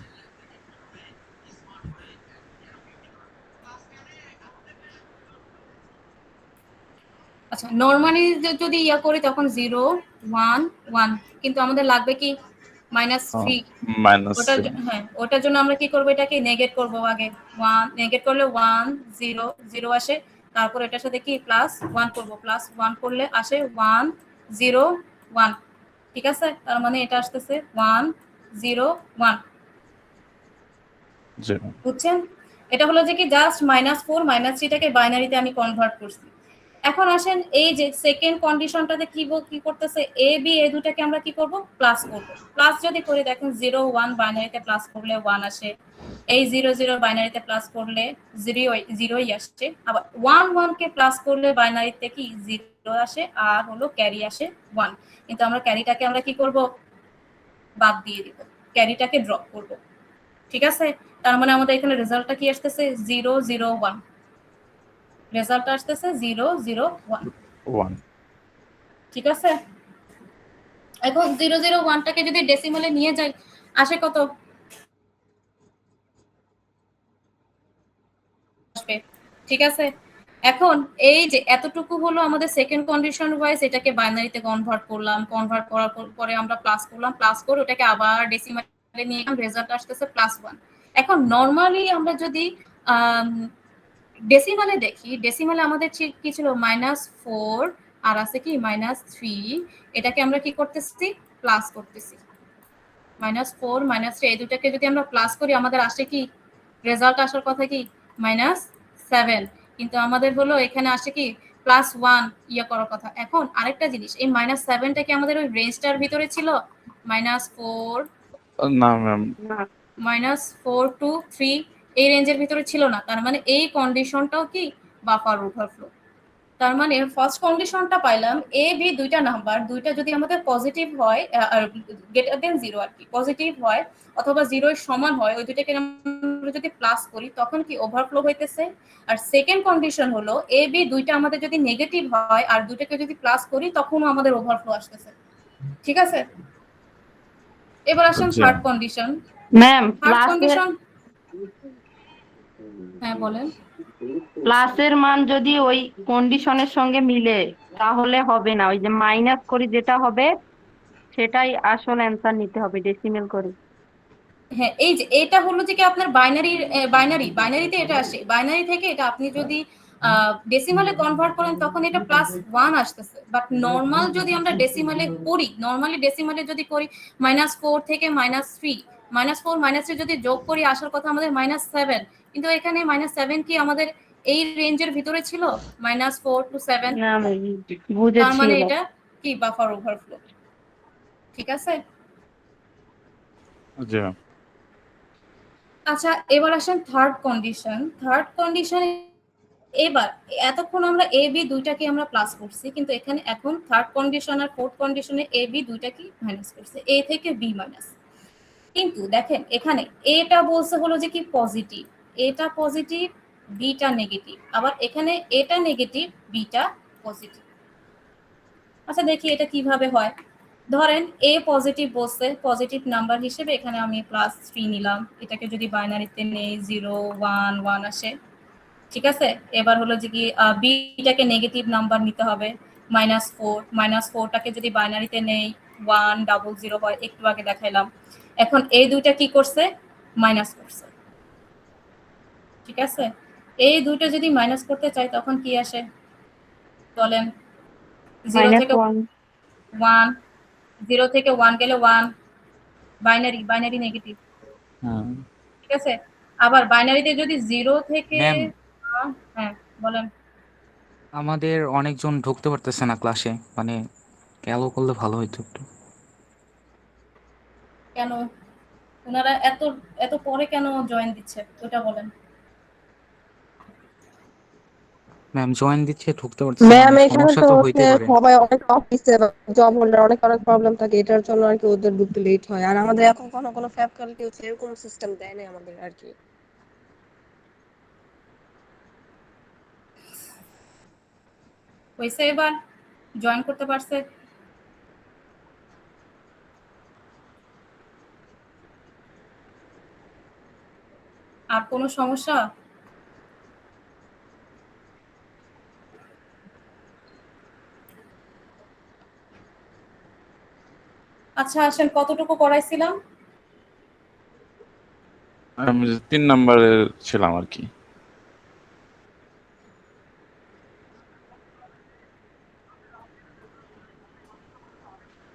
আচ্ছা, নরমালি যদি ইয়া করি তখন 0 1 1, কিন্তু আমাদের লাগবে কি -3। ওটার -3। হ্যাঁ, ওটার জন্য আমরা কি করব, এটাকে নেগেট করব আগে। 1 নেগেট করলে 1 0 0 আসে, তারপর এটার সাথে কি +1 করব, +1 করলে আসে 1 0 1। ঠিক আছে, তার মানে এটা আসতেছে 1 0 1। জি ম্যাম। বুঝছেন, এটা হলো যে কি জাস্ট -4 -3 টাকে বাইনারিতে আমি কনভার্ট করছি। এখন আসেন এই যে সেকেন্ড কন্ডিশনটাতে কি করতেছে, এ বি এই দুটাকে আমরা কি করব, প্লাস করব। প্লাস যদি করি দেখেন 0 1 বাইনারিতে প্লাস করলে 1 আসে, এই 0 0 বাইনারিতে প্লাস করলে 0ই আসছে, আবার 1 1 কে প্লাস করলে বাইনারিতে কি 0 আসে আর হলো ক্যারি আসে 1। কিন্তু আমরা ক্যারিটাকে আমরা কি করব, বাদ দিয়ে দিব, ক্যারিটাকে ড্রপ করব। ঠিক আছে, তার মানে আমাদের এখানে রেজাল্টটা কি আসতেছে 0 0 1, রেজাল্ট আসতেছে 0 0 1। 1। ঠিক আছে, এখন 0 0 1 টাকে যদি ডেসিমালে নিয়ে যাই আসে কত? আসবে। ঠিক আছে, এখন এই যে এতটুকু হলো আমাদের সেকেন্ড কন্ডিশন ওয়াইজ, এটাকে বাইনারিতে কনভার্ট করলাম, কনভার্ট করার পরে আমরা প্লাস করলাম, প্লাস করে ওটাকে আবার ডেসিমালে নিয়ে গেলাম, রেজাল্ট আসতেছে +1। এখন নরমালি আমরা যদি ডেসিমালে দেখি, ডেসিমালে আমাদের কি ছিল, -4 আর আছে কি -3, এটাকে আমরা কি করতেছি, প্লাস করতেছি। -4 -3 এই দুটাকে যদি আমরা প্লাস করি আমাদের আসে কি, রেজাল্ট আসার কথা কি -7, কিন্তু আমাদের হলো এখানে আসে কি +1 ইয়ে করার কথা। এখন আরেকটা জিনিস, এই -7টা কি আমাদের ওই রেঞ্জটার ভিতরে ছিল? -4 না ম্যাম, -4 to 3 এই রেঞ্জের ভিতরে ছিল না, তার মানে এই কন্ডিশনটাও কি বাফার ওভারফ্লো। তার মানে ফার্স্ট কন্ডিশনটা পাইলাম, এ বি দুইটা নাম্বার, দুইটা যদি আমাদের পজিটিভ হয় আর গ্রেটার দেন 0 আর কি, পজিটিভ হয় অথবা 0 এর সমান হয়, ওই দুইটাকে আমরা যদি প্লাস করি তখন কি ওভারফ্লো হইতেছে। আর সেকেন্ড কন্ডিশন হলো এ বি দুইটা আমাদের যদি নেগেটিভ হয় আর দুইটাকে যদি প্লাস করি তখনও আমাদের ওভারফ্লো আসতেছে। ঠিক আছে, এবার আসেন আচ্ছা। Third condition. Ma'am third condition, হ্যাঁ বলেন। প্লাসের মান যদি ওই কন্ডিশনের সঙ্গে মিলে তাহলে হবে না, ওই যে মাইনাস করি যেটা হবে সেটাই আসল অ্যান্সার নিতে হবে ডেসিমেল করে। হ্যাঁ, এই যে এটা হলো যে কি আপনার বাইনারিতে এটা আসে, বাইনারি থেকে এটা আপনি যদি ডেসিমালে কনভার্ট করেন তখন এটা +1 আসতেছে, বাট নরমাল যদি আমরা ডেসিমালে করি, নরমালি ডেসিমালে যদি করি -4 থেকে -3, -4 -3 যদি যোগ করি আসার কথা আমাদের -7, কিন্তু এখানে -7 কি আমাদের এই রেঞ্জের ভিতরে ছিল, -4 to 7, না আমি তার বুঝেছি মানে এবার। এটা কি বাফার ওভারফ্লো। ঠিক আছে, জি ম্যাম। আচ্ছা, এবার আসেন থার্ড কন্ডিশন। থার্ড কন্ডিশনে এবার এতক্ষণ আমরা এ বি দুইটাকে আমরা প্লাস করছি, কিন্তু এখানে এখন থার্ড কন্ডিশন আর ফোর্থ কন্ডিশনে এ বি দুইটাকে মাইনাস করছে, এ থেকে বি মাইনাস। কিন্তু দেখেন এখানে এটা বলছে হলো যে কি পজিটিভ, এটা পজিটিভ, বিটা নেগেটিভ, আবার এখানে এটা নেগেটিভ, বিটা পজিটিভ। আচ্ছা দেখি এটা কিভাবে হয়। ধরেন এ পজিটিভ বলছে, পজিটিভ নাম্বার হিসেবে এখানে আমি +3 নিলাম, এটাকে যদি বাইনারিতে নেই 0 1 1 আসে, ঠিক আছে। এবার হলো যে কি বিটাকে নেগেটিভ নাম্বার নিতে হবে, -4, -4টাকে যদি বাইনারিতে নেই 1 0 হয়, একটু আগে দেখাইলাম। এখন এই দুইটা কি করছে, মাইনাস করছে, ঠিক আছে। এই দুইটা যদি মাইনাস করতে চাই তখন কি আসে বলেন, 0 থেকে -1 1, 0 থেকে 1 গেলে 1, বাইনারি নেগেটিভ, হ্যাঁ ঠিক আছে। আবার বাইনারিতে যদি 0 থেকে ম্যাম, হ্যাঁ বলেন। আমাদের অনেকজন ঢুকতে পারতেছে না ক্লাসে, মানে অ্যালো করলে ভালো হতো একটু। কেন ওনারা এত এত পরে কেন জয়েন দিচ্ছে ওটা বলেন। ম্যাম জয়েন দিচ্ছে, ঢুকতে পারতেছে না, ম্যাম মানে এখানে সমস্যা তো তো হচ্ছে হইতে পারে। সবাই অনেক অফিসে জব হোল্ডার অনেক অনেক প্রবলেম থাকে, এটার জন্য আর কি ওদের ঢুকতে লেট হয়। আর আমাদের এখন কোনো ফ্যাকাল্টি হচ্ছে এরকম সিস্টেম দেয় না আমাদের আর কি। হয়েছে, এবার জয়েন করতে পারছে। আর কোনো সমস্যা? আচ্ছা আসেন, কতটুকু করাইছিলাম? আমি 3 নম্বরে ছিলাম আর কি।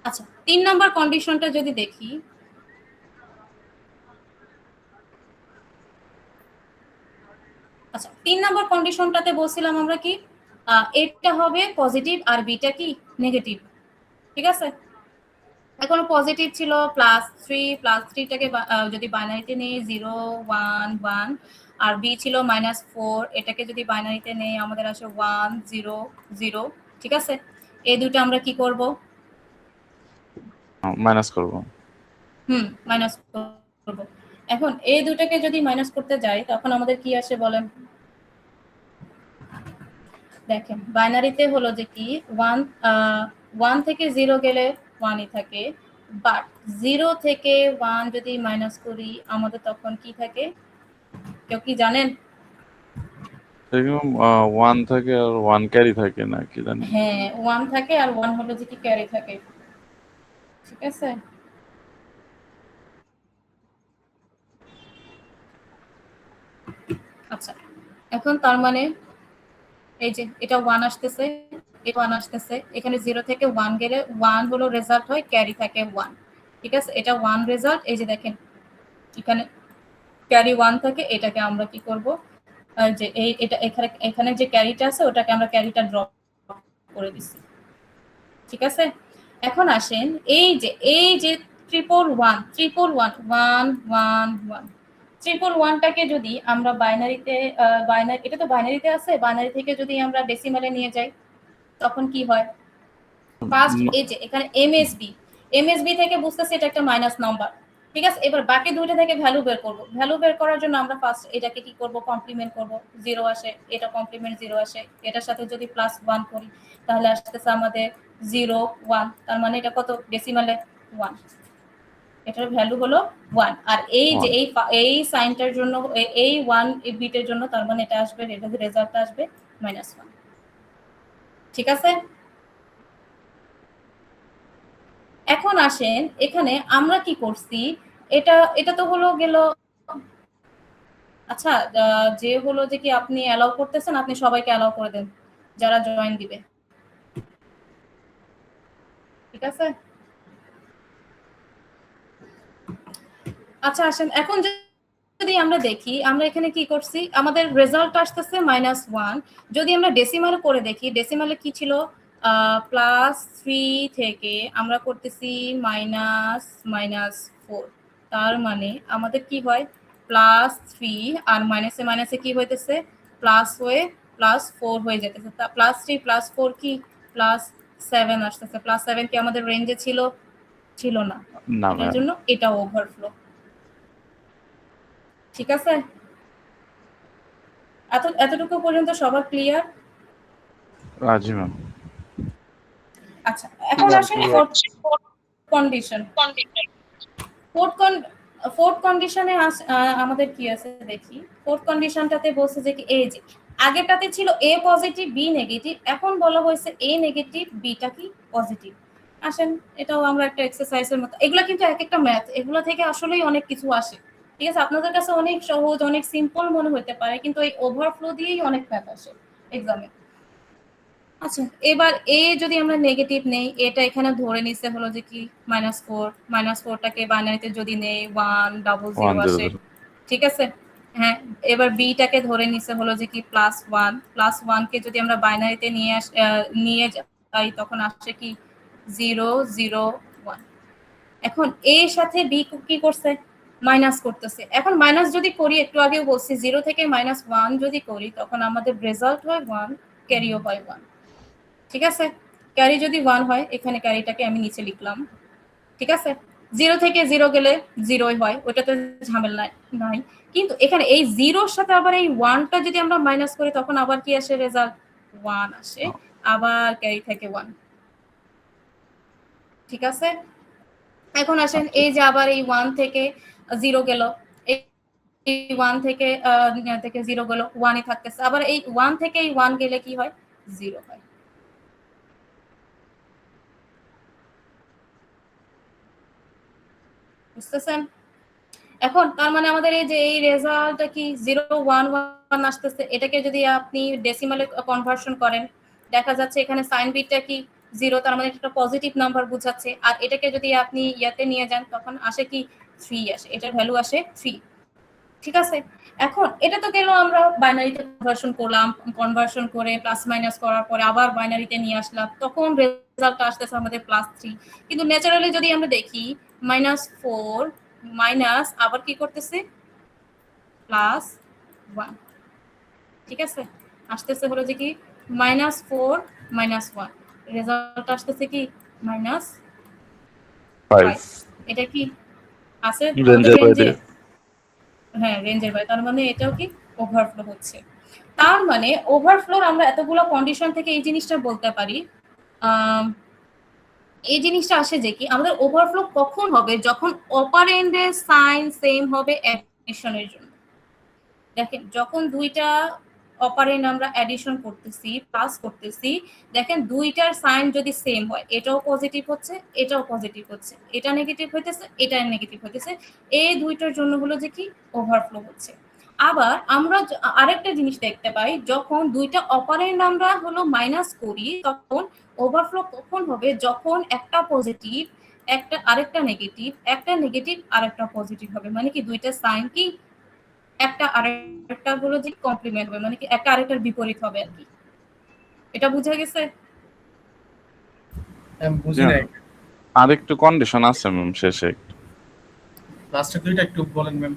আচ্ছা 3 নাম্বার কন্ডিশনটা যদি দেখি, আচ্ছা 3 নাম্বার কন্ডিশনটাতে বলছিলাম আমরা কি এটা হবে পজিটিভ আর বিটা কি নেগেটিভ, ঠিক আছে। এখন পজিটিভ ছিল +3টাকে যদি বাইনারিতে নেই 0 1 1, আর বি ছিল -4, এটাকে যদি বাইনারিতে নেই আমাদের আসে 1 0 0, ঠিক আছে। এই দুটো আমরা কি করব, মাইনাস করবো। মাইনাস করব। এখন এই দুটাকে যদি মাইনাস করতে যাই তখন আমাদের কি আসে বলেন। দেখেন বাইনারিতে হলো যে কি 1 থেকে 0 গেলে 1ই থাকে, বাট 0 থেকে 1 যদি মাইনাস করি আমাদের তখন কি থাকে, কেউ কি জানেন? এরকম 1 থাকে আর 1 ক্যারি থাকে না কি জানি। হ্যাঁ 1 থাকে আর 1 হলো যে কি ক্যারি থাকে, ঠিক আছে। আচ্ছা এখন তার মানে এই যে এটা 1 আসতেছে, এটা 1 আসতেছে, এখানে 0 থেকে 1 গেলে 1 হলো রেজাল্ট হয়, ক্যারি থাকে 1, ঠিক আছে। এটা 1 রেজাল্ট, এই যে দেখেন এখানে ক্যারি 1 থাকে, এটাকে আমরা কি করব, যে এই এটা এখানে এখানে যে ক্যারিটা আছে ওটাকে আমরা ক্যারিটা ড্রপ করে দিছি, ঠিক আছে। এখন আসেন এই যে 1111111টাকে যদি আমরা বাইনারিতে বাইনারি, এটা তো বাইনারিতে আছে, বাইনারি থেকে যদি আমরা ডেসিমালে নিয়ে যাই তখন কি হয়। ফার্স্ট এই যে এখানে এমএসবি থেকে বুঝতেছি এটা একটা মাইনাস নাম্বার, ঠিক আছে। এবার বাকি দুইটা থেকে ভ্যালু বের করব, ভ্যালু বের করার জন্য আমরা ফার্স্ট এটাকে কি করব, কমপ্লিমেন্ট করব, 0 আসে, এটা কমপ্লিমেন্ট 0 আসে, এটার সাথে যদি +1 করি তাহলে আসতেছে আমাদের 0 1, তার মানে এটা কত ডেসিমালে 1, এটার ভ্যালু হলো 1। আর এই যে এই সাইনটার জন্য এই 1 বিটের জন্য তার মানে এটা আসবে, এটা রেজাল্টটা আসবে -1, ঠিক আছে। এখন আসেন এখানে আমরা কি করছি, এটা তো হলো গেল। আচ্ছা যে হলো যে কি আপনি অ্যালাউ করতেছেন, আপনি সবাইকে অ্যালাউ করে দেন যারা জয়েন দিবে, ঠিক আছে। আচ্ছা আসেন এখন যদি আমরা দেখি, আমরা এখানে কি করছি, আমাদের রেজাল্ট আসতেছে -1। যদি আমরা ডেসিমালে করে দেখি, ডেসিমালে কি ছিল, +3 থেকে আমরা করতেছি -4, তার মানে আমাদের কি হয়, +3 আর মাইনাসে মাইনাসে কি হইতেছে, প্লাস হয়ে +4 হয়ে যেতেছে। তা +3 +4 কি +7 আসতেছে। +7 কি আমাদের রেঞ্জে ছিল? ছিল না। না এটার ম্যাম। জন্য এটা ওভারফ্লো। ঠিক আছে, এতটুকু পর্যন্ত সবার ক্লিয়ার? জি ম্যাম। আচ্ছা, এখন আসেন ফোর্থ কন্ডিশন। ফোর্থ কন্ডিশনে আমাদের কি আছে দেখি। ফোর্থ কন্ডিশনটাতে বলছে যে কি, এই যে আগেরটাতে ছিল এ পজিটিভ বি নেগেটিভ, এখন বলা হয়েছে এ নেগেটিভ বিটা কি পজিটিভ। আসেন, এটাও আমরা একটা এক্সারসাইজের মতো, এগুলা কিন্তু এক একটা ম্যাথ, এগুলা থেকে আসলেই অনেক কিছু আসে। ঠিক আছে, আপনাদের কাছে অনেক সহজ অনেক সিম্পল মনে হতে পারে, কিন্তু এই ওভারফ্লো দিয়েই অনেক ম্যাথ আসে এক্সামে। আচ্ছা, এবার এ যদি আমরা নেগেটিভ নেই, এটা এখানে ধরে নিছে হলো যে কি -4, -4টাকে বাইনারিতে যদি নেই 100 আসে। 100। ঠিক আছে, হ্যাঁ। এবার বিটাকে ধরে নিছে হলো যে কি +1, +1কে যদি আমরা বাইনারিতে নিয়ে যাই তখন আসে কি 0 0 1। এখন এর সাথে বি কি করছে, মাইনাস করতেছে। এখন মাইনাস যদি করি, একটু আগেও বলছি 0 থেকে -1 যদি করি তখন আমাদের রেজাল্ট হয় 1, ক্যারিও হয় 1। ঠিক আছে, ক্যারি যদি 1 হয়, এখানে ক্যারিটাকে আমি নিচে লিখলাম। ঠিক আছে, 0 থেকে 0 গেলে 0ই হয়, ওটাতে ঝামেলা নাই। কিন্তু এখানে এই 0-র সাথে আবার এই 1টা যদি আমরা মাইনাস করি তখন আবার কি আসে, রেজাল্ট 1 আসে, আবার ক্যারি থেকে 1। ঠিক আছে, এখন আসেন এই যে আবার এই 1 থেকে 0 গেল, এই 1 থেকে 0 গেল, 1ই থাকতেছে। আবার এই 1 থেকে এই 1 গেলে কি হয়, 0 হয়। বুঝতেছেন? এখন তার মানে আমাদের এই যে এই রেজাল্টটা কি 0 1 1 আসতেছে, এটাকে যদি আপনি ডেসিমালে কনভার্সন করেন, দেখা যাচ্ছে এখানে সাইন বিটটা কি 0, তার মানে একটা পজিটিভ নাম্বার বোঝাচ্ছে। আর এটাকে যদি আপনি ইয়াতে নিয়ে যান তখন আসে কি 3 আসে, এটার ভ্যালু আসে 3। ঠিক আছে, এখন এটা তো গেল আমরা বাইনারিতে কনভার্সন করলাম, কনভার্সন করে প্লাস মাইনাস করার পরে আবার বাইনারিতে নিয়ে আসলাম, তখন রেজাল্টটা আসতেছে আমাদের +3। কিন্তু ন্যাচারালি যদি আমরা দেখি -4 মাইনাস আবার কি করতেছে, +1। ঠিক আছে, আসতেছে হলো যে কি -4 -1, রেজাল্ট আসতেছে কি -5। 5 এটা কি আছে আমাদের রেঞ্জের রেঞ্জে? বাইরে। হ্যাঁ, রেঞ্জের বাইরে, তার মানে এটাও কি ওভারফ্লো হচ্ছে। তার মানে ওভারফ্লোর আমরা এতগুলো কন্ডিশন থেকে এই জিনিসটা বলতে পারি, এই জিনিসটা আসে যে কি আমাদের ওভারফ্লো কখন হবে, যখন অপারেন্ডের সাইন সেম হবে অ্যাডিশনের জন্য। দেখেন, যখন দুইটা অপারেন্ড আমরা অ্যাডিশন করতেছি, প্লাস করতেছি, দেখেন দুইটার সাইন যদি সেম হয়, এটাও পজিটিভ হচ্ছে এটাও পজিটিভ হচ্ছে, এটা নেগেটিভ হইতেছে এটা নেগেটিভ হইতেছে, এই দুইটার জন্য হলো যে কি ওভারফ্লো হচ্ছে। আবার আমরা আরেকটা জিনিস দেখতে পাই, যখন দুইটা অপারেন্ড আমরা হলো মাইনাস করি তখন ওভারফ্লো কখন হবে, যখন একটা পজিটিভ একটা আরেকটা নেগেটিভ, একটা নেগেটিভ আরেকটা পজিটিভ হবে, মানে কি দুইটা সাইন কি একটা আরেকটা গুলো যে কমপ্লিমেন্ট হবে, মানে কি একটা আরেকটার বিপরীত হবে আর কি। এটা বুঝা গেছে? আমি বুঝি নাই। আরেকটু কন্ডিশন আছে ম্যাম শেষে। লাস্টের দুইটা একটু বলেন ম্যাম।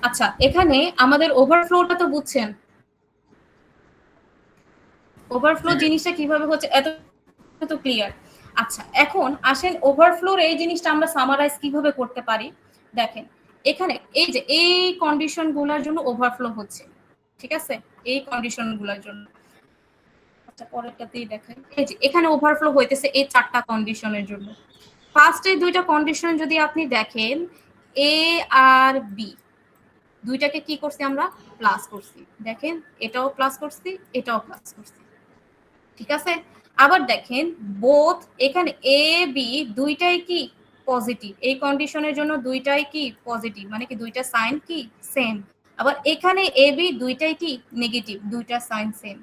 আচ্ছা, এখানে আমাদের ওভারফ্লোটা তো বুঝছেন, ওভারফ্লো জিনিসটা কিভাবে হচ্ছে এত তো ক্লিয়ার। আচ্ছা, এখন আসেন ওভারফ্লোর এই জিনিসটা আমরা সামারাইজ কিভাবে করতে পারি। দেখেন, এখানে এই যে এই কন্ডিশন গুলোর জন্য ওভারফ্লো হচ্ছে। ঠিক আছে, এই কন্ডিশন গুলোর জন্য। আচ্ছা, পরেরটাতেই দেখাই। এই যে এখানে ওভারফ্লো হইতেছে এই চারটা কন্ডিশনের জন্য। ফার্স্টের দুইটা কন্ডিশন যদি আপনি দেখেন, এ আর বি দুইটাকে কি করছি আমরা, প্লাস করছি। দেখেন, এটাও প্লাস করছি এটাও প্লাস করছি। ঠিক আছে, আবার দেখেন বোথ এখানে এ বি দুইটাই কি পজিটিভ, এই কন্ডিশনের জন্য দুইটাই কি পজিটিভ, মানে কি দুইটা সাইন কি সেম। আবার এখানে এ বি দুইটাই কি নেগেটিভ, দুইটা সাইন সেম।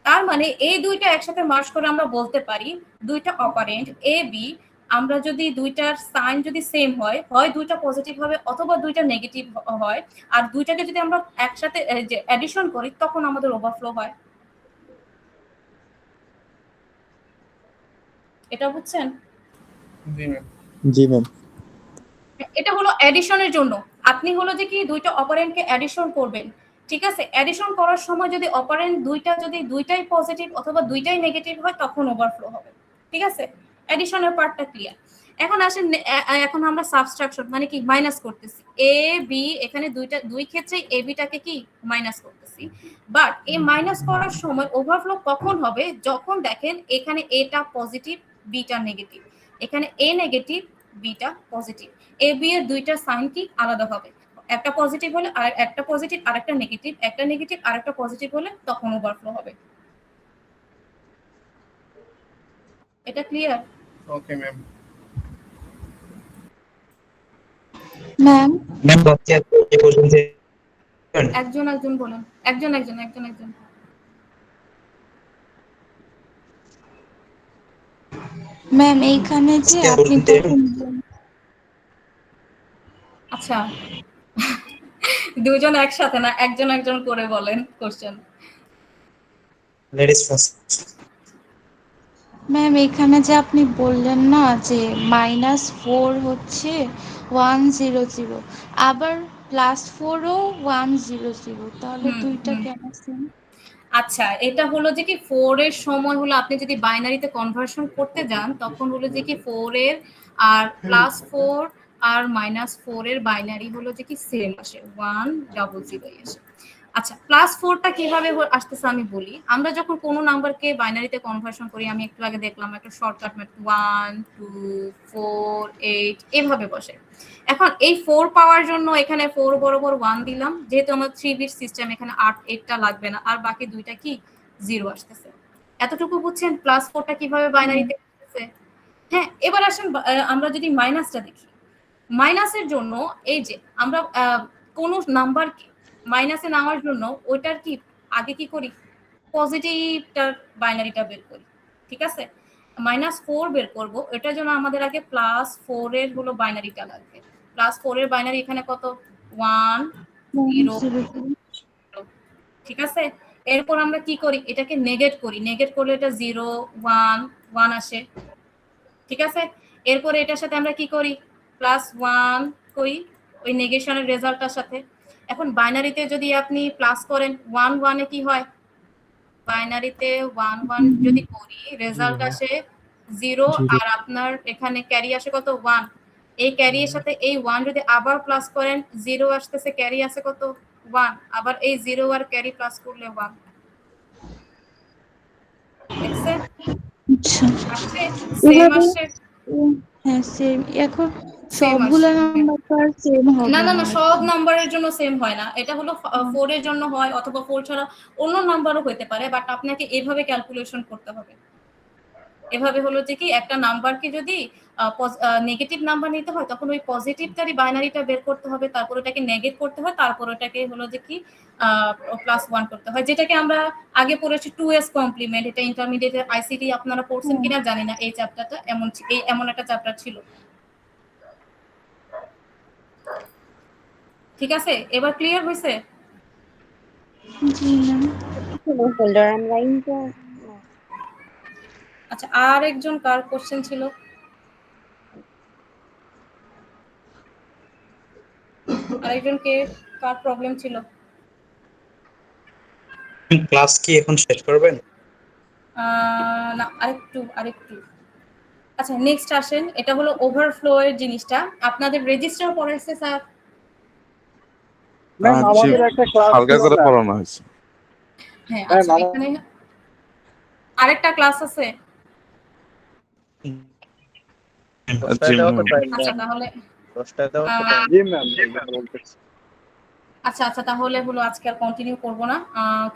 তার মানে এই দুইটা একসাথে মার্জ করে আমরা বলতে পারি দুইটা অপারেন্ট এ বি, আমরা যদি দুইটার সাইন যদি সেম হয়, হয় দুইটা পজিটিভ হবে অথবা দুইটা নেগেটিভ হয়, আর দুইটাকে যদি আমরা একসাথে যে অ্যাডিশন করি তখন আমাদের ওভারফ্লো হয়। এটা বুঝছেন? জি ম্যাম। জি ম্যাম। এটা হলো অ্যাডিশনের জন্য। আপনি হলো যে কি দুইটা অপারেন্ডকে অ্যাডিশন করবেন, ঠিক আছে? অ্যাডিশন করার সময় যদি অপারেন্ড যদি দুইটাই পজিটিভ অথবা দুইটাই নেগেটিভ হয় তখন ওভারফ্লো হবে, ঠিক আছে? অ্যাডিশনের পার্টটা ক্লিয়ার। এখন আসেন এখন আমরা সাবট্রাকশন মানে কি মাইনাস করতেছি। এ বি এখানে দুই ক্ষেত্রে এ বিটাকে কি মাইনাস করতেছি, বাট এই মাইনাস করার সময় ওভারফ্লো কখন হবে? যখন দেখেন এখানে এটা পজিটিভ বিটা নেগেটিভ, এখানে এ negative beta positive, A B এর দুইটা সাইন কি আলাদা হবে, একটা পজিটিভ হলে আর একটা পজিটিভ আর একটা নেগেটিভ, একটা নেগেটিভ আর একটা পজিটিভ হলে তখন ওভারফ্লো হবে। এটা clear? Okay ma'am. Ma'am ma'am বাচ্চা এই পর্যন্ত একজন একজন বলেন, একজন একজন একজন একজন। ম্যাম এইখানে যে আপনি তখন আচ্ছা দুজন একসাথে না, একজন একজন করে বলেন কোশ্চেন। Ladies first. ম্যাম এখানে যে আপনি বললেন না যে -4 হচ্ছে 100, আবার +4ও 100, তাহলে দুইটা কেন সেম? আচ্ছা, এটা হলো যে কি 4 এর সময় হলো আপনি যদি বাইনারিতে কনভার্সন করতে যান তখন হলো যে কি 4 এর আর +4 আর -4 এর বাইনারি হলো যে কি সেম আসে, 100 আসে। আচ্ছা, +4টা কিভাবে আসতেছে আমি বলি। আমরা যখন কোনো নাম্বারকে বাইনারিতে কনভার্সন করি, আমি একটু আগে দেখলাম একটা শর্টকাট মেথড 1 2 4 8 এভাবে বসে। এখন এই 4 পাওয়ার জন্য এখানে 4 বরাবর 1 দিলাম, যেহেতু আমার 3 বিট সিস্টেম এখানে 8টা লাগবে না, আর বাকি দুইটা কি 0 আসতেছে। এতটুকু বুঝছেন +4টা কিভাবে বাইনারিতে আসতেছে? হ্যাঁ, এবার আসেন আমরা যদি মাইনাসটা দেখি। মাইনাসের জন্য এই যে আমরা কোনো নাম্বারকে মাইনাসে নেওয়ার জন্য ওইটার কি আগে কি করি, পজিটিভটার বাইনারিটা বের করি, ঠিক আছে? -4 বের করব, এটার জন্য আমাদের আগে +4 এর হলো বাইনারিটা লাগবে। +4 এর বাইনারি এখানে কত 1 0, ঠিক আছে? এরপর আমরা কি করি, এটাকে নেগেট করি, নেগেট করলে এটা 0 1 1 আসে, ঠিক আছে? এরপরে এটার সাথে আমরা কি করি, +1 করি ওই নেগেশনের রেজাল্টটার সাথে। এখন বাইনারিতে যদি আপনি প্লাস করেন 1 1 এ কি হয়, বাইনারিতে 1 1 যদি করি রেজাল্ট আসে 0, আর আপনার এখানে ক্যারি আসে কত 1। এই ক্যারি এর সাথে এই 1 যদি আবার প্লাস করেন 0 আসতেছে, ক্যারি আসে কত 1, আবার এই 0 আর ক্যারি প্লাস করলে 1। দেখছেন আচ্ছা আসছে, সেম এভাবে আসছে, হ্যাঁ সেম। এখন সেম সবগুলা আসছে। নাম্বার তো আর সেম না হবে না না না, আর সব কি। নাম্বারের জন্য সেম হয় না, এটা হলো 4 এর জন্য হয় অথবা 4 ছাড়া অন্য নাম্বারও হতে পারে, বাট আপনাকে এভাবে ক্যালকুলেশন করতে হবে। এভাবে হলো যে কি একটা নাম্বারকে যদি নেগেটিভ নাম্বার নিতে হয় তখন ওই পজিটিভটারই বাইনারিটা বের করতে হবে, তারপর ওটাকে নেগেট করতে হয়, তারপর ওটাকে হলো যে কি +1 করতে হয়, যেটাকে আমরা আগে পড়েছি 2s কমপ্লিমেন্ট। এটা ইন্টারমিডিয়েটের আইসিটি আপনারা পড়ছেন কিনা জানি না, এই চ্যাপ্টারটা এমন একটা চ্যাপ্টার ছিল, ঠিক আছে? এবার ক্লিয়ার হয়েছে? জি ম্যাম। আচ্ছা, আর একজন কার কোশ্চেন ছিল? আরেকজন কে, কার প্রবলেম ছিল? ক্লাস কি এখন শেষ করবেন? না, আরেকটু। আচ্ছা, নেক্সট আসেন, এটা হলো ওভারফ্লো এর জিনিসটা আপনাদের রেজিস্টার পড়াইছে স্যার? জি, হালকা করে পড়ানো হয়েছে। হ্যাঁ, আচ্ছা, এখানে আরেকটা ক্লাস আছে। জি ম্যাম। আচ্ছা তাহলে আচ্ছা তাহলে হলো আজকে আর কন্টিনিউ করব না।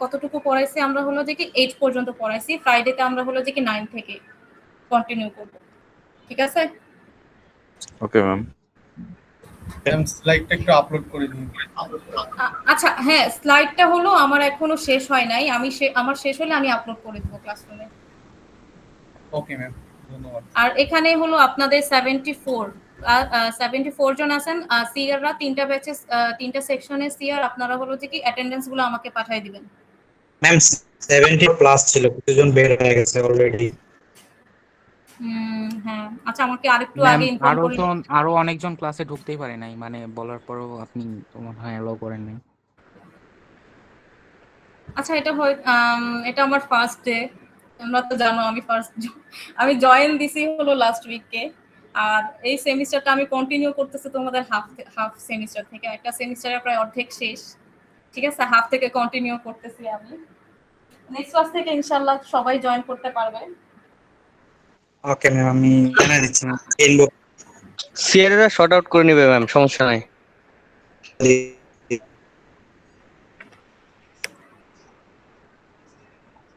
কতটুকু পড়াইছি আমরা হলো যে কি 8 পর্যন্ত পড়াইছি, ফ্রাইডেতে আমরা হলো যে কি 9 থেকে কন্টিনিউ করব, ঠিক আছে? Okay ma'am. ম্যাম স্লাইডটা একটু আপলোড করে দিন। আচ্ছা হ্যাঁ, স্লাইডটা হলো আমার এখনো শেষ হয় নাই, আমার শেষ হলে আমি আপলোড করে দেব ক্লাসরুমে। ওকে ম্যাম, ধন্যবাদ। আর এখানে হলো আপনাদের 74 জন আছেন সিআররা, তিনটা ব্যাচে 3টা সেকশনে সিআর, আপনারা হলো যে কি অ্যাটেন্ডেন্স গুলো আমাকে পাঠিয়ে দিবেন। ম্যাম 70 প্লাস ছিল, কতজন বের হয়ে গেছে অলরেডি? হ্যাঁ, আচ্ছা আমাকে আরেকটু ম্যাম আগে ইনফর্ম করলে। আরো অনেকজন ক্লাসে ঢুকতেই পারে নাই, মানে বলার পরও আপনি মনে হয় অ্যালাউ করেন নাই। আচ্ছা এটা হয়, এটা আমার ফার্স্ট ডে, তোমরা তো জানো আমি জয়েন দিছি হলো লাস্ট উইকে। আর এই সেমিস্টারটা আমি কন্টিনিউ করতেছি তোমাদের হাফ সেমিস্টার থেকে, একটা সেমিস্টারের প্রায় অর্ধেক শেষ, ঠিক আছে, হাফ থেকে কন্টিনিউ করতেছি আমি। নেক্সট ক্লাস থেকে ইনশাআল্লাহ সবাই জয়েন করতে পারবে। ওকে ম্যাম, আমি জানিয়ে দিচ্ছি ম্যাম। এই লোক সিআররা শর্ট আউট করে নেবে ম্যাম, সমস্যা নাই।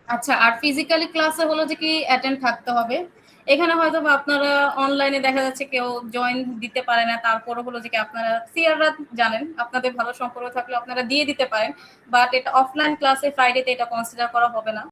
আচ্ছা, আর ফিজিক্যালি ক্লাসে হলো যে কি অ্যাটেন্ড থাকতে হবে। এখানে হয়তো বা আপনারা অনলাইনে দেখা যাচ্ছে কেউ জয়েন দিতে পারে না, তারপরে হলো যে কি আপনারা সিআররা জানেন, আপনাদের ভালো সম্পর্ক থাকলে আপনারা দিয়ে দিতে পারেন, বাট এটা অফলাইন ক্লাসে ফ্রাইডেতে এটা কনসিডার করা হবে না।